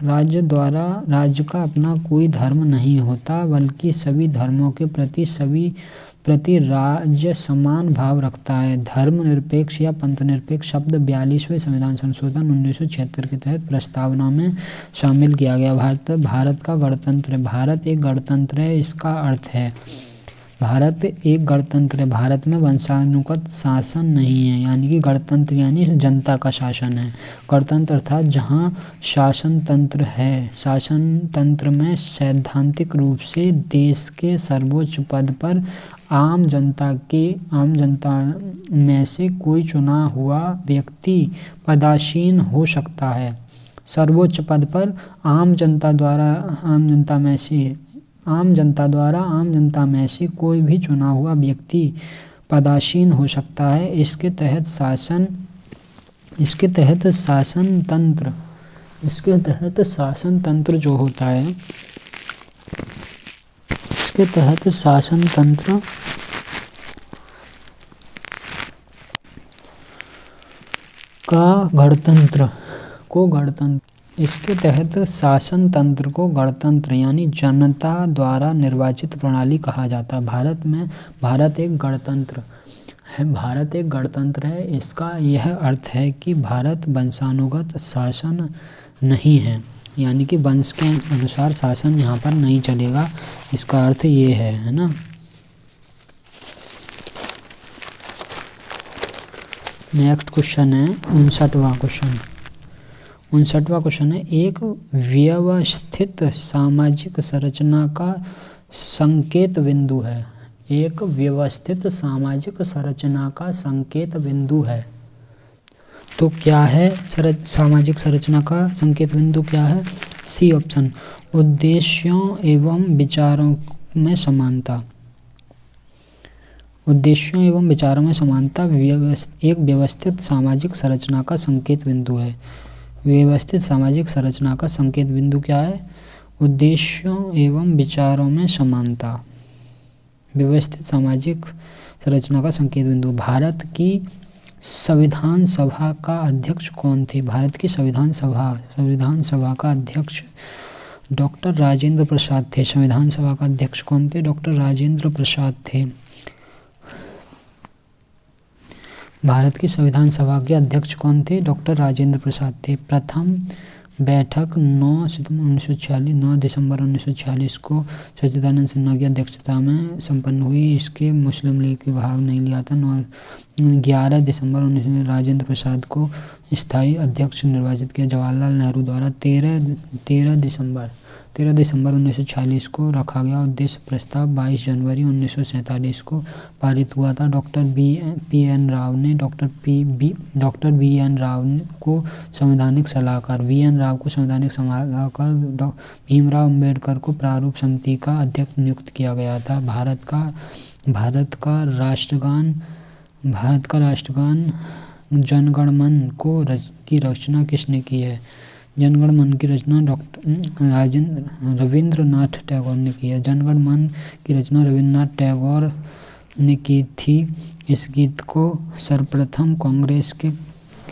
राज्य का अपना कोई धर्म नहीं होता, बल्कि सभी धर्मों के प्रति राज्य समान भाव रखता है। धर्मनिरपेक्ष या पंथनिरपेक्ष शब्द 42वें संविधान संशोधन 1976 के तहत प्रस्तावना में शामिल किया गया। भारत का गणतंत्र है। भारत एक गणतंत्र है। इसका अर्थ है भारत एक गणतंत्र है। भारत में वंशानुगत शासन नहीं है, यानी कि गणतंत्र यानी जनता का शासन है। गणतंत्र अर्थात जहाँ शासन तंत्र है। शासन तंत्र में सैद्धांतिक रूप से देश के सर्वोच्च पद पर आम जनता में से कोई चुना हुआ व्यक्ति पदासीन हो सकता है। सर्वोच्च पद पर आम जनता में से कोई भी चुना हुआ व्यक्ति पदासीन हो सकता है। इसके तहत शासन तंत्र जो होता है, इसके तहत शासन तंत्र को गणतंत्र इसके तहत शासन तंत्र को गणतंत्र यानी जनता द्वारा निर्वाचित प्रणाली कहा जाता है। भारत एक गणतंत्र है। इसका यह अर्थ है कि भारत वंशानुगत शासन नहीं है, यानी कि वंश के अनुसार शासन यहाँ पर नहीं चलेगा, इसका अर्थ ये है ना। नेक्स्ट क्वेश्चन है 59वां क्वेश्चन है, एक व्यवस्थित सामाजिक संरचना का संकेत बिंदु है। एक व्यवस्थित सामाजिक संरचना का संकेत बिंदु है, तो क्या है सामाजिक संरचना का संकेत बिंदु क्या है? सी ऑप्शन, उद्देश्यों एवं विचारों में समानता। उद्देश्यों एवं विचारों में समानता एक व्यवस्थित सामाजिक संरचना का संकेत बिंदु है। व्यवस्थित सामाजिक संरचना का संकेत बिंदु क्या है? उद्देश्यों एवं विचारों में समानता। व्यवस्थित सामाजिक संरचना का संकेत बिंदु। भारत की संविधान सभा का अध्यक्ष कौन थे? भारत की संविधान सभा का अध्यक्ष डॉक्टर राजेंद्र प्रसाद थे। संविधान सभा का अध्यक्ष कौन थे? डॉक्टर राजेंद्र प्रसाद थे। भारत की संविधान सभा के अध्यक्ष कौन थे? डॉक्टर राजेंद्र प्रसाद थे। प्रथम बैठक 9 दिसंबर 1946 को सच्चिदानंद सिन्हा की अध्यक्षता में संपन्न हुई। इसके मुस्लिम लीग के भाग नहीं लिया था। 11 दिसंबर 19 राजेंद्र प्रसाद को स्थायी अध्यक्ष निर्वाचित किया जवाहरलाल नेहरू द्वारा। 13 दिसंबर 1946 को रखा गया उद्देश्य प्रस्ताव 22 जनवरी 1947 को पारित हुआ था। डॉक्टर बी एन राव को संवैधानिक सलाहकार भीमराव अम्बेडकर को प्रारूप समिति का अध्यक्ष नियुक्त किया गया था। भारत का राष्ट्रगान जनगण मन की रचना किसने की है? जनगण मन की रचना रविंद्रनाथ टैगोर ने की है। जनगण मन की रचना रविंद्रनाथ टैगोर ने की थी। इस गीत को सर्वप्रथम कांग्रेस के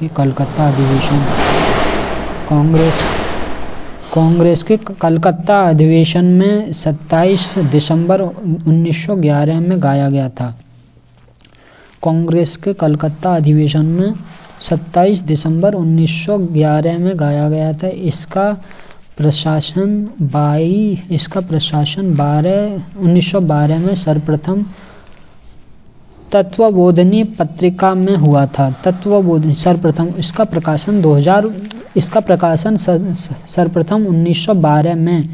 कलकत्ता अधिवेशन में 27 दिसंबर 1911 में गाया गया था। कांग्रेस के कलकत्ता अधिवेशन में 27 दिसंबर 1911 में गाया गया था। इसका प्रशासन 1912 में सर्वप्रथम तत्वबोधिनी पत्रिका में हुआ था। इसका प्रकाशन सर्वप्रथम 1912 में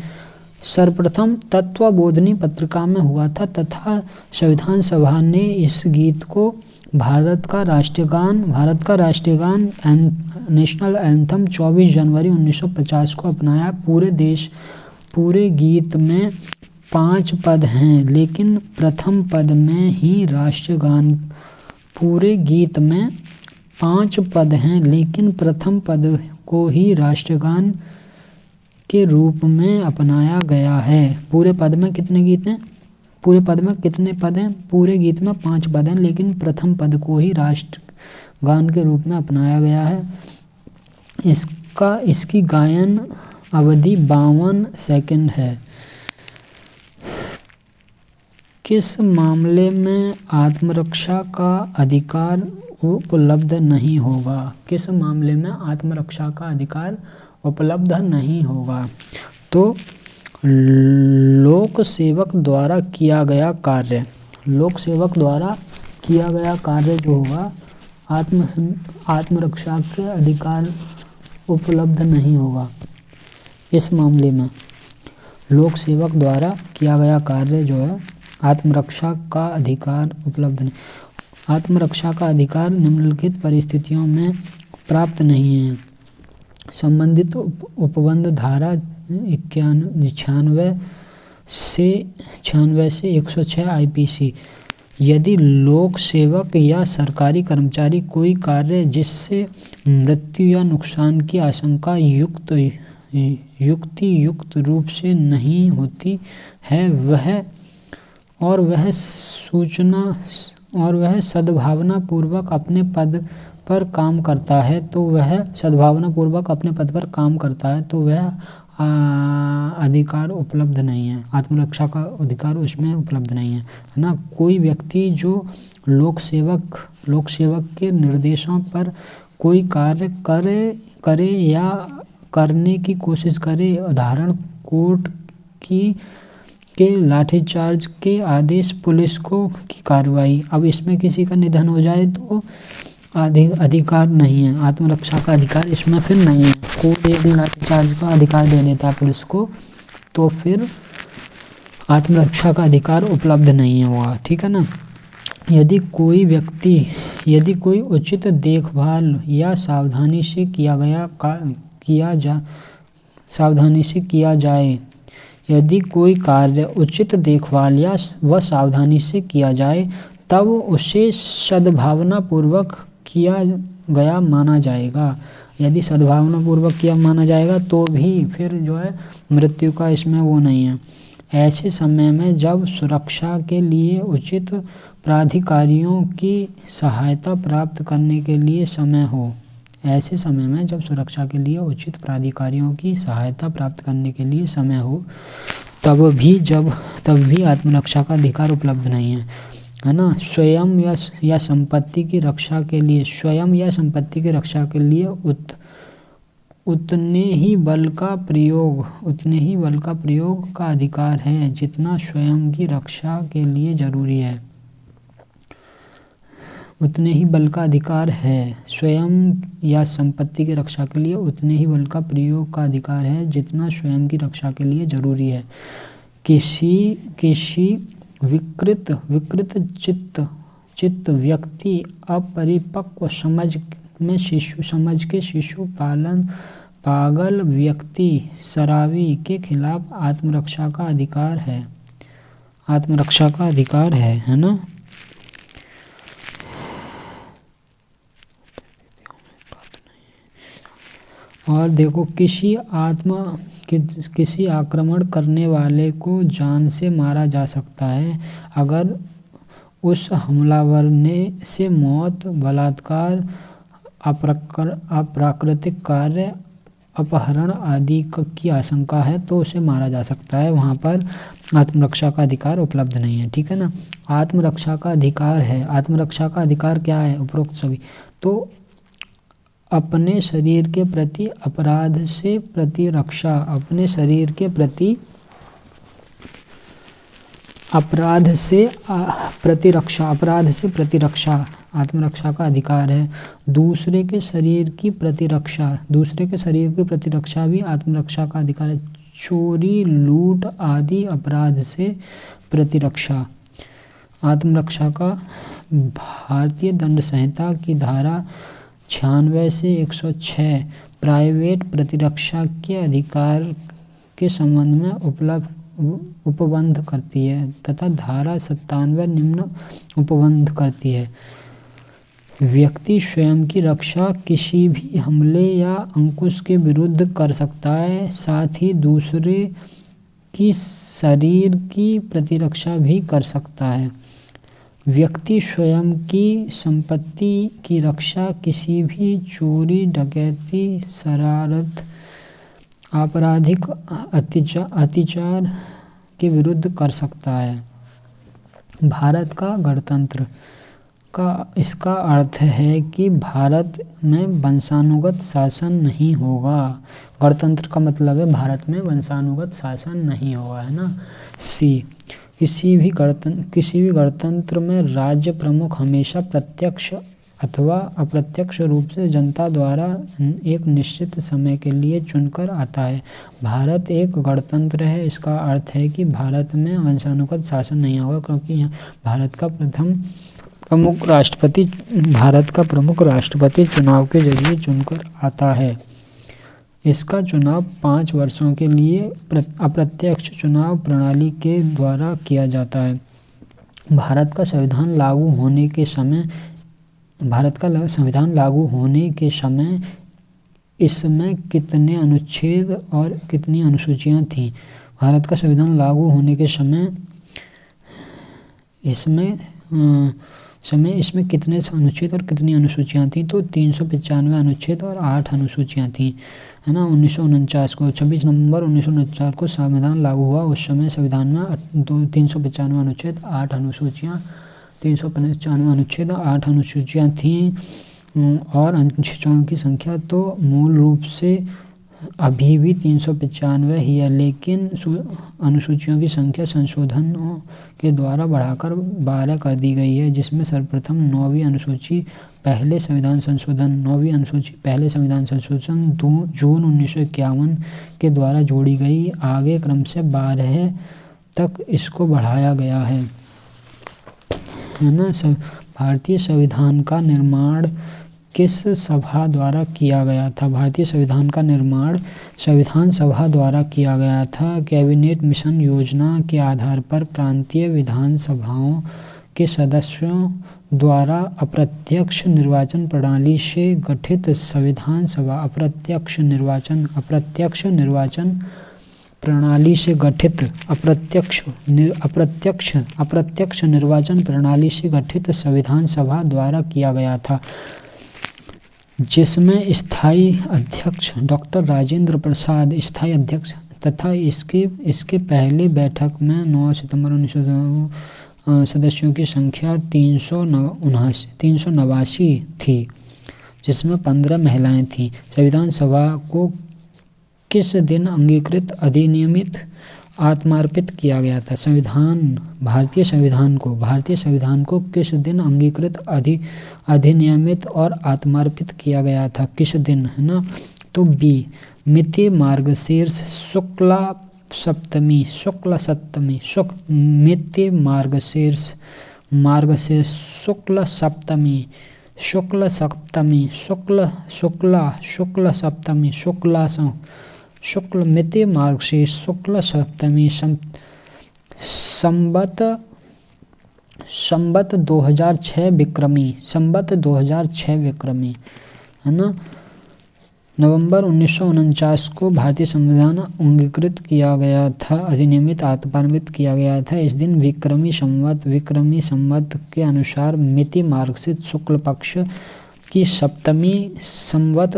सर्वप्रथम तत्वबोधिनी पत्रिका में हुआ था तथा संविधान सभा ने इस गीत को भारत का राष्ट्रीय गान नेशनल एंथम 24 जनवरी 1950 को अपनाया। पूरे गीत में 5 पद हैं, लेकिन प्रथम पद में ही राष्ट्रीय गान पूरे गीत में 5 पद हैं, लेकिन प्रथम पद को ही राष्ट्रगान के रूप में अपनाया गया है। पूरे पद में कितने गीत हैं? पूरे पद में कितने पद हैं? पूरे गीत में 5 पद हैं, लेकिन प्रथम पद को ही राष्ट्रगान के रूप में अपनाया गया है। इसकी गायन अवधि 52 सेकंड है। किस मामले में आत्मरक्षा का अधिकार उपलब्ध नहीं होगा? किस मामले में आत्मरक्षा का अधिकार उपलब्ध नहीं होगा? तो लोक सेवक द्वारा किया गया कार्य जो होगा आत्मरक्षा के अधिकार उपलब्ध नहीं होगा। इस मामले में लोक सेवक द्वारा किया गया कार्य जो है आत्मरक्षा का अधिकार उपलब्ध नहीं। आत्मरक्षा का अधिकार निम्नलिखित परिस्थितियों में प्राप्त नहीं है। संबंधित उपबंध धारा 96 से 106 IPC। यदि लोक सेवक या सरकारी कर्मचारी कोई कार्य जिससे मृत्यु या नुकसान की आशंका युक्त रूप से नहीं होती है वह सद्भावना पूर्वक अपने पद पर काम करता है तो वह सद्भावनापूर्वक अपने पद पर काम करता है तो वह अधिकार उपलब्ध नहीं है, आत्मरक्षा का अधिकार उसमें उपलब्ध नहीं है ना। कोई व्यक्ति जो लोक सेवक के निर्देशों पर कोई कार्य करे या करने की कोशिश करे, उदाहरण कोर्ट के लाठीचार्ज के आदेश, पुलिस को की कार्रवाई। अब इसमें किसी का निधन हो जाए तो अधिकार नहीं है, आत्मरक्षा का अधिकार इसमें फिर नहीं है। कोर्ट एक लाठीचार्ज का अधिकार दे देता है पुलिस को तो फिर आत्मरक्षा का अधिकार उपलब्ध नहीं है हुआ, ठीक है ना। यदि कोई उचित देखभाल या सावधानी से किया जाए, यदि कोई कार्य उचित देखभाल या व सावधानी से किया जाए तब उसे सद्भावनापूर्वक किया गया माना जाएगा। यदि सद्भावनापूर्वक किया माना जाएगा तो भी फिर जो है मृत्यु का इसमें वो नहीं है। ऐसे समय में जब सुरक्षा के लिए उचित प्राधिकारियों की सहायता प्राप्त करने के लिए समय हो, ऐसे समय में जब सुरक्षा के लिए उचित प्राधिकारियों की सहायता प्राप्त करने के लिए समय हो तब भी आत्मरक्षा का अधिकार उपलब्ध नहीं है ना। स्वयं या संपत्ति की रक्षा के लिए उतने ही बल का प्रयोग का अधिकार है जितना स्वयं की रक्षा के लिए जरूरी है। उतने ही बल का अधिकार है, स्वयं या संपत्ति की रक्षा के लिए उतने ही बल का प्रयोग का अधिकार है जितना स्वयं की रक्षा के लिए जरूरी है। किसी विकृत चित्त व्यक्ति अपरिपक्व समझ के शिशु पागल व्यक्ति शराबी के खिलाफ आत्मरक्षा का अधिकार है ना। और देखो, किसी आक्रमण करने वाले को जान से मारा जा सकता है अगर उस हमलावर से मौत, बलात्कार, अप्राकृतिक कार्य, अपहरण आदि की आशंका है तो उसे मारा जा सकता है। वहाँ पर आत्मरक्षा का अधिकार उपलब्ध नहीं है, ठीक है ना। आत्मरक्षा का अधिकार है। आत्मरक्षा का अधिकार क्या है? उपरोक्त सभी तो अपने शरीर के प्रति अपराध से प्रतिरक्षा, अपने शरीर के प्रति अपराध से प्रतिरक्षा आत्मरक्षा का अधिकार है। दूसरे के शरीर की प्रतिरक्षा भी आत्मरक्षा का अधिकार है। चोरी, लूट आदि अपराध से प्रतिरक्षा आत्मरक्षा का भारतीय दंड संहिता की धारा 96 से 106 प्राइवेट प्रतिरक्षा के अधिकार के संबंध में उपबंध करती है तथा धारा 97 निम्न उपबंध करती है। व्यक्ति स्वयं की रक्षा किसी भी हमले या अंकुश के विरुद्ध कर सकता है, साथ ही दूसरे की शरीर की प्रतिरक्षा भी कर सकता है। व्यक्ति स्वयं की संपत्ति की रक्षा किसी भी चोरी, डकैती, शरारत, आपराधिक अत्याचार के विरुद्ध कर सकता है। भारत का गणतंत्र का इसका अर्थ है कि भारत में वंशानुगत शासन नहीं होगा। गणतंत्र का मतलब है भारत में वंशानुगत शासन नहीं होगा, है ना। सी किसी भी गणतंत्र में राज्य प्रमुख हमेशा प्रत्यक्ष अथवा अप्रत्यक्ष रूप से जनता द्वारा एक निश्चित समय के लिए चुनकर आता है। भारत एक गणतंत्र है, इसका अर्थ है कि भारत में वंशानुगत शासन नहीं होगा, क्योंकि भारत का प्रमुख राष्ट्रपति चुनाव के जरिए चुनकर आता है। इसका चुनाव 5 वर्षों के लिए अप्रत्यक्ष चुनाव प्रणाली के द्वारा किया जाता है। भारत का संविधान लागू होने के समय इसमें कितने अनुच्छेद और कितनी अनुसूचियां थीं? भारत का संविधान लागू होने के समय इसमें समय इसमें कितने अनुच्छेद और कितनी अनुसूचियाँ थीं? तो 395 अनुच्छेद और 8 अनुसूचियाँ थीं, है ना। 1949 को 26 नवंबर 1949 को संविधान लागू हुआ। उस समय संविधान में 395 अनुच्छेद 8 अनुसूचियाँ 395 अनुच्छेद 8 अनुसूचियाँ थीं और अनुच्छेदों की संख्या तो मूल रूप से अभी भी 395 ही है, लेकिन अनुसूचियों की संख्या संशोधनों के द्वारा बढ़ाकर 12 कर दी गई है, जिसमें सर्वप्रथम 9वीं अनुसूची पहले संविधान संशोधन जून 1951 के द्वारा जोड़ी गई। आगे क्रम से 12 तक इसको बढ़ाया गया है ना। भारतीय संविधान का निर्माण किस सभा द्वारा किया गया था? भारतीय संविधान का निर्माण संविधान सभा द्वारा किया गया था। कैबिनेट मिशन योजना के आधार पर प्रांतीय विधानसभाओं के सदस्यों द्वारा अप्रत्यक्ष निर्वाचन प्रणाली से गठित संविधान सभा अप्रत्यक्ष निर्वाचन प्रणाली से गठित अप्रत्यक्ष निर्वाचन प्रणाली से गठित संविधान सभा द्वारा किया गया था, जिसमें स्थायी अध्यक्ष डॉक्टर राजेंद्र प्रसाद स्थायी अध्यक्ष तथा इसके पहली बैठक में 9 सितंबर 1900 सदस्यों की संख्या 389 थी, जिसमें 15 महिलाएं थीं। संविधान सभा को किस दिन अंगीकृत अधिनियमित आत्मार्पित किया गया था? भारतीय संविधान को किस दिन अंगीकृत अधिनियमित और आत्मार्पित किया गया था? किस दिन, है ना। तो बी मिति मार्गशीर्ष शुक्ल सप्तमी मिति मार्गशीर्ष शुक्ल सप्तमी शुक्ल मिति मार्गशीर्ष शुक्ल सप्तमी संवत 2006 विक्रमी, है ना। नवंबर 1949 को भारतीय संविधान अंगीकृत किया गया था, अधिनियमित आत्मार्पित किया गया था। इस दिन विक्रमी संवत के अनुसार मिति मार्गशीर्ष शुक्ल पक्ष की सप्तमी संवत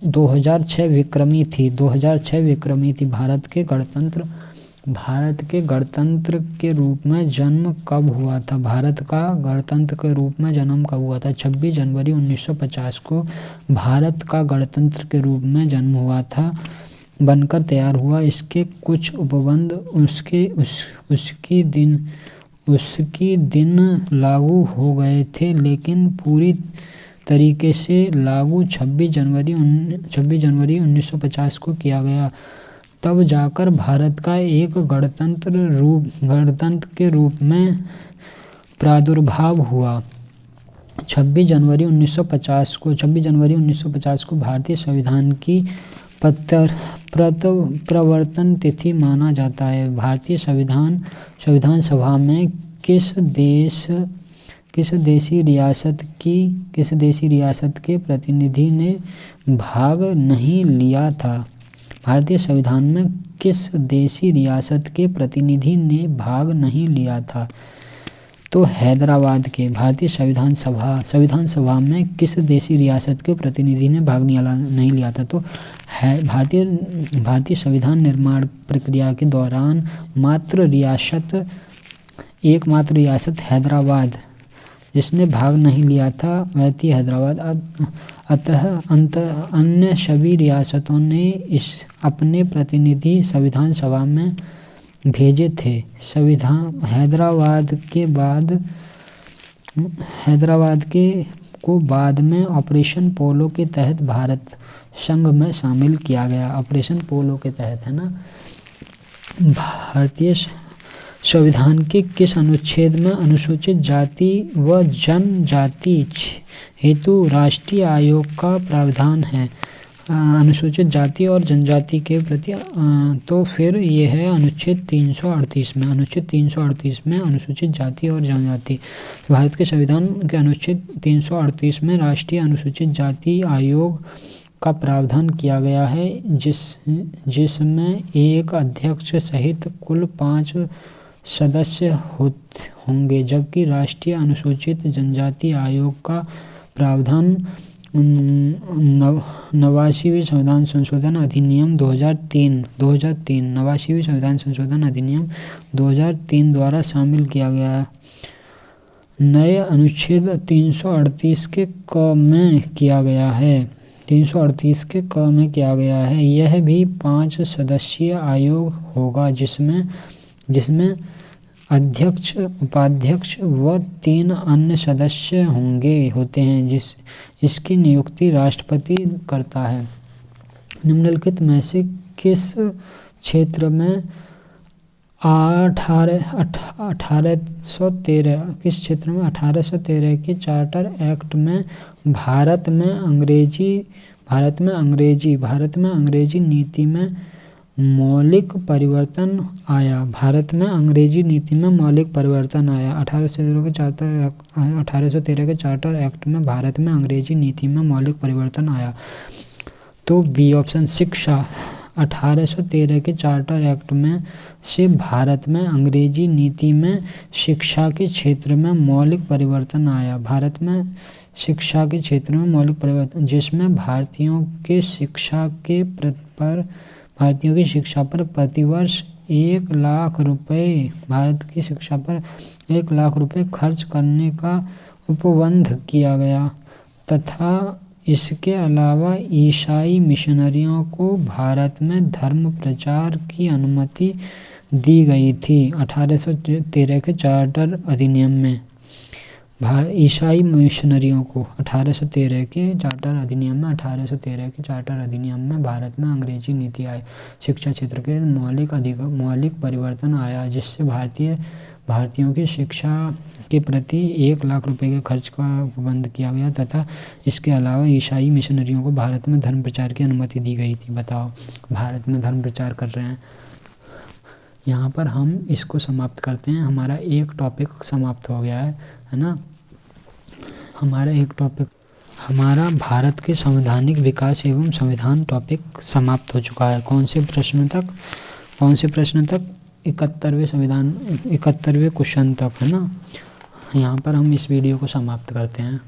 2006 विक्रमी थी। भारत के गणतंत्र के रूप में जन्म कब हुआ था? भारत का गणतंत्र के रूप में जन्म कब हुआ था? 26 जनवरी 1950 को भारत का गणतंत्र के रूप में जन्म हुआ था, बनकर तैयार हुआ। इसके कुछ उपबंध उसकी दिन लागू हो गए थे, लेकिन पूरी तरीके से लागू 26 जनवरी 1950 को किया गया। तब जाकर भारत का एक गणतंत्र के रूप में प्रादुर्भाव हुआ। 26 जनवरी 1950 को भारतीय संविधान की प्रवर्तन तिथि माना जाता है। भारतीय संविधान सभा में किस देशी रियासत के प्रतिनिधि ने भाग नहीं लिया था? भारतीय संविधान में किस देशी रियासत के प्रतिनिधि ने भाग नहीं लिया था? तो हैदराबाद के। भारतीय संविधान सभा में किस देशी रियासत के प्रतिनिधि ने भाग नहीं लिया था? तो भारतीय संविधान निर्माण प्रक्रिया के दौरान एकमात्र रियासत हैदराबाद जिसने भाग नहीं लिया था, वह थी हैदराबाद। अतः अन्य सभी रियासतों ने अपने प्रतिनिधि संविधान सभा में भेजे थे। हैदराबाद को बाद में ऑपरेशन पोलो के तहत भारत संघ में शामिल किया गया। ऑपरेशन पोलो के तहत, है ना। भारतीय संविधान के किस अनुच्छेद में अनुसूचित जाति व जनजाति हेतु राष्ट्रीय आयोग का प्रावधान है? अनुसूचित जाति और जनजाति के प्रति तो फिर ये है अनुच्छेद 338 में। अनुच्छेद 338 में अनुसूचित जाति और जनजाति। भारत के संविधान के अनुच्छेद 338 में राष्ट्रीय अनुसूचित जाति आयोग का प्रावधान किया गया है, जिसमें एक अध्यक्ष सहित कुल 5 सदस्य होंगे, जबकि राष्ट्रीय अनुसूचित जनजाति आयोग का प्रावधान 89वें संविधान संशोधन अधिनियम 2003 89वें संविधान संशोधन अधिनियम 2003 द्वारा शामिल किया गया। नए अनुच्छेद 338 के क में किया गया है। 338 के क में किया गया है। यह भी 5 सदस्यीय आयोग होगा, जिसमें अध्यक्ष, उपाध्यक्ष व 3 अन्य सदस्य होते हैं। इसकी नियुक्ति राष्ट्रपति करता है। निम्नलिखित में से किस क्षेत्र में 1813 के चार्टर एक्ट में भारत में अंग्रेजी नीति में मौलिक परिवर्तन आया। 1813 के चार्टर एक्ट में भारत में अंग्रेजी नीति में मौलिक परिवर्तन आया। तो बी ऑप्शन, शिक्षा। 1813 के चार्टर एक्ट में से भारत में अंग्रेजी नीति में शिक्षा के क्षेत्र में मौलिक परिवर्तन आया। भारत में शिक्षा के क्षेत्र में मौलिक परिवर्तन, जिसमें भारतीयों की शिक्षा पर प्रतिवर्ष 1 लाख रुपए खर्च करने का उपबंध किया गया तथा इसके अलावा ईसाई मिशनरियों को भारत में धर्म प्रचार की अनुमति दी गई थी। 1813 के चार्टर अधिनियम में ईसाई मिशनरियों को 1813 के चार्टर अधिनियम में भारत में अंग्रेजी नीति आई। शिक्षा क्षेत्र के मौलिक परिवर्तन आया, जिससे भारतीयों की शिक्षा के प्रति 1 लाख रुपए के खर्च का उपबंध किया गया तथा इसके अलावा ईसाई मिशनरियों को भारत में धर्म प्रचार की अनुमति दी गई थी। बताओ, भारत में धर्म प्रचार कर रहे हैं। यहाँ पर हम इसको समाप्त करते हैं। हमारा एक टॉपिक समाप्त हो गया है ना। हमारा भारत के संवैधानिक विकास एवं संविधान टॉपिक समाप्त हो चुका है। कौन से प्रश्न तक? 71वें क्वेश्चन तक, है ना। यहाँ पर हम इस वीडियो को समाप्त करते हैं।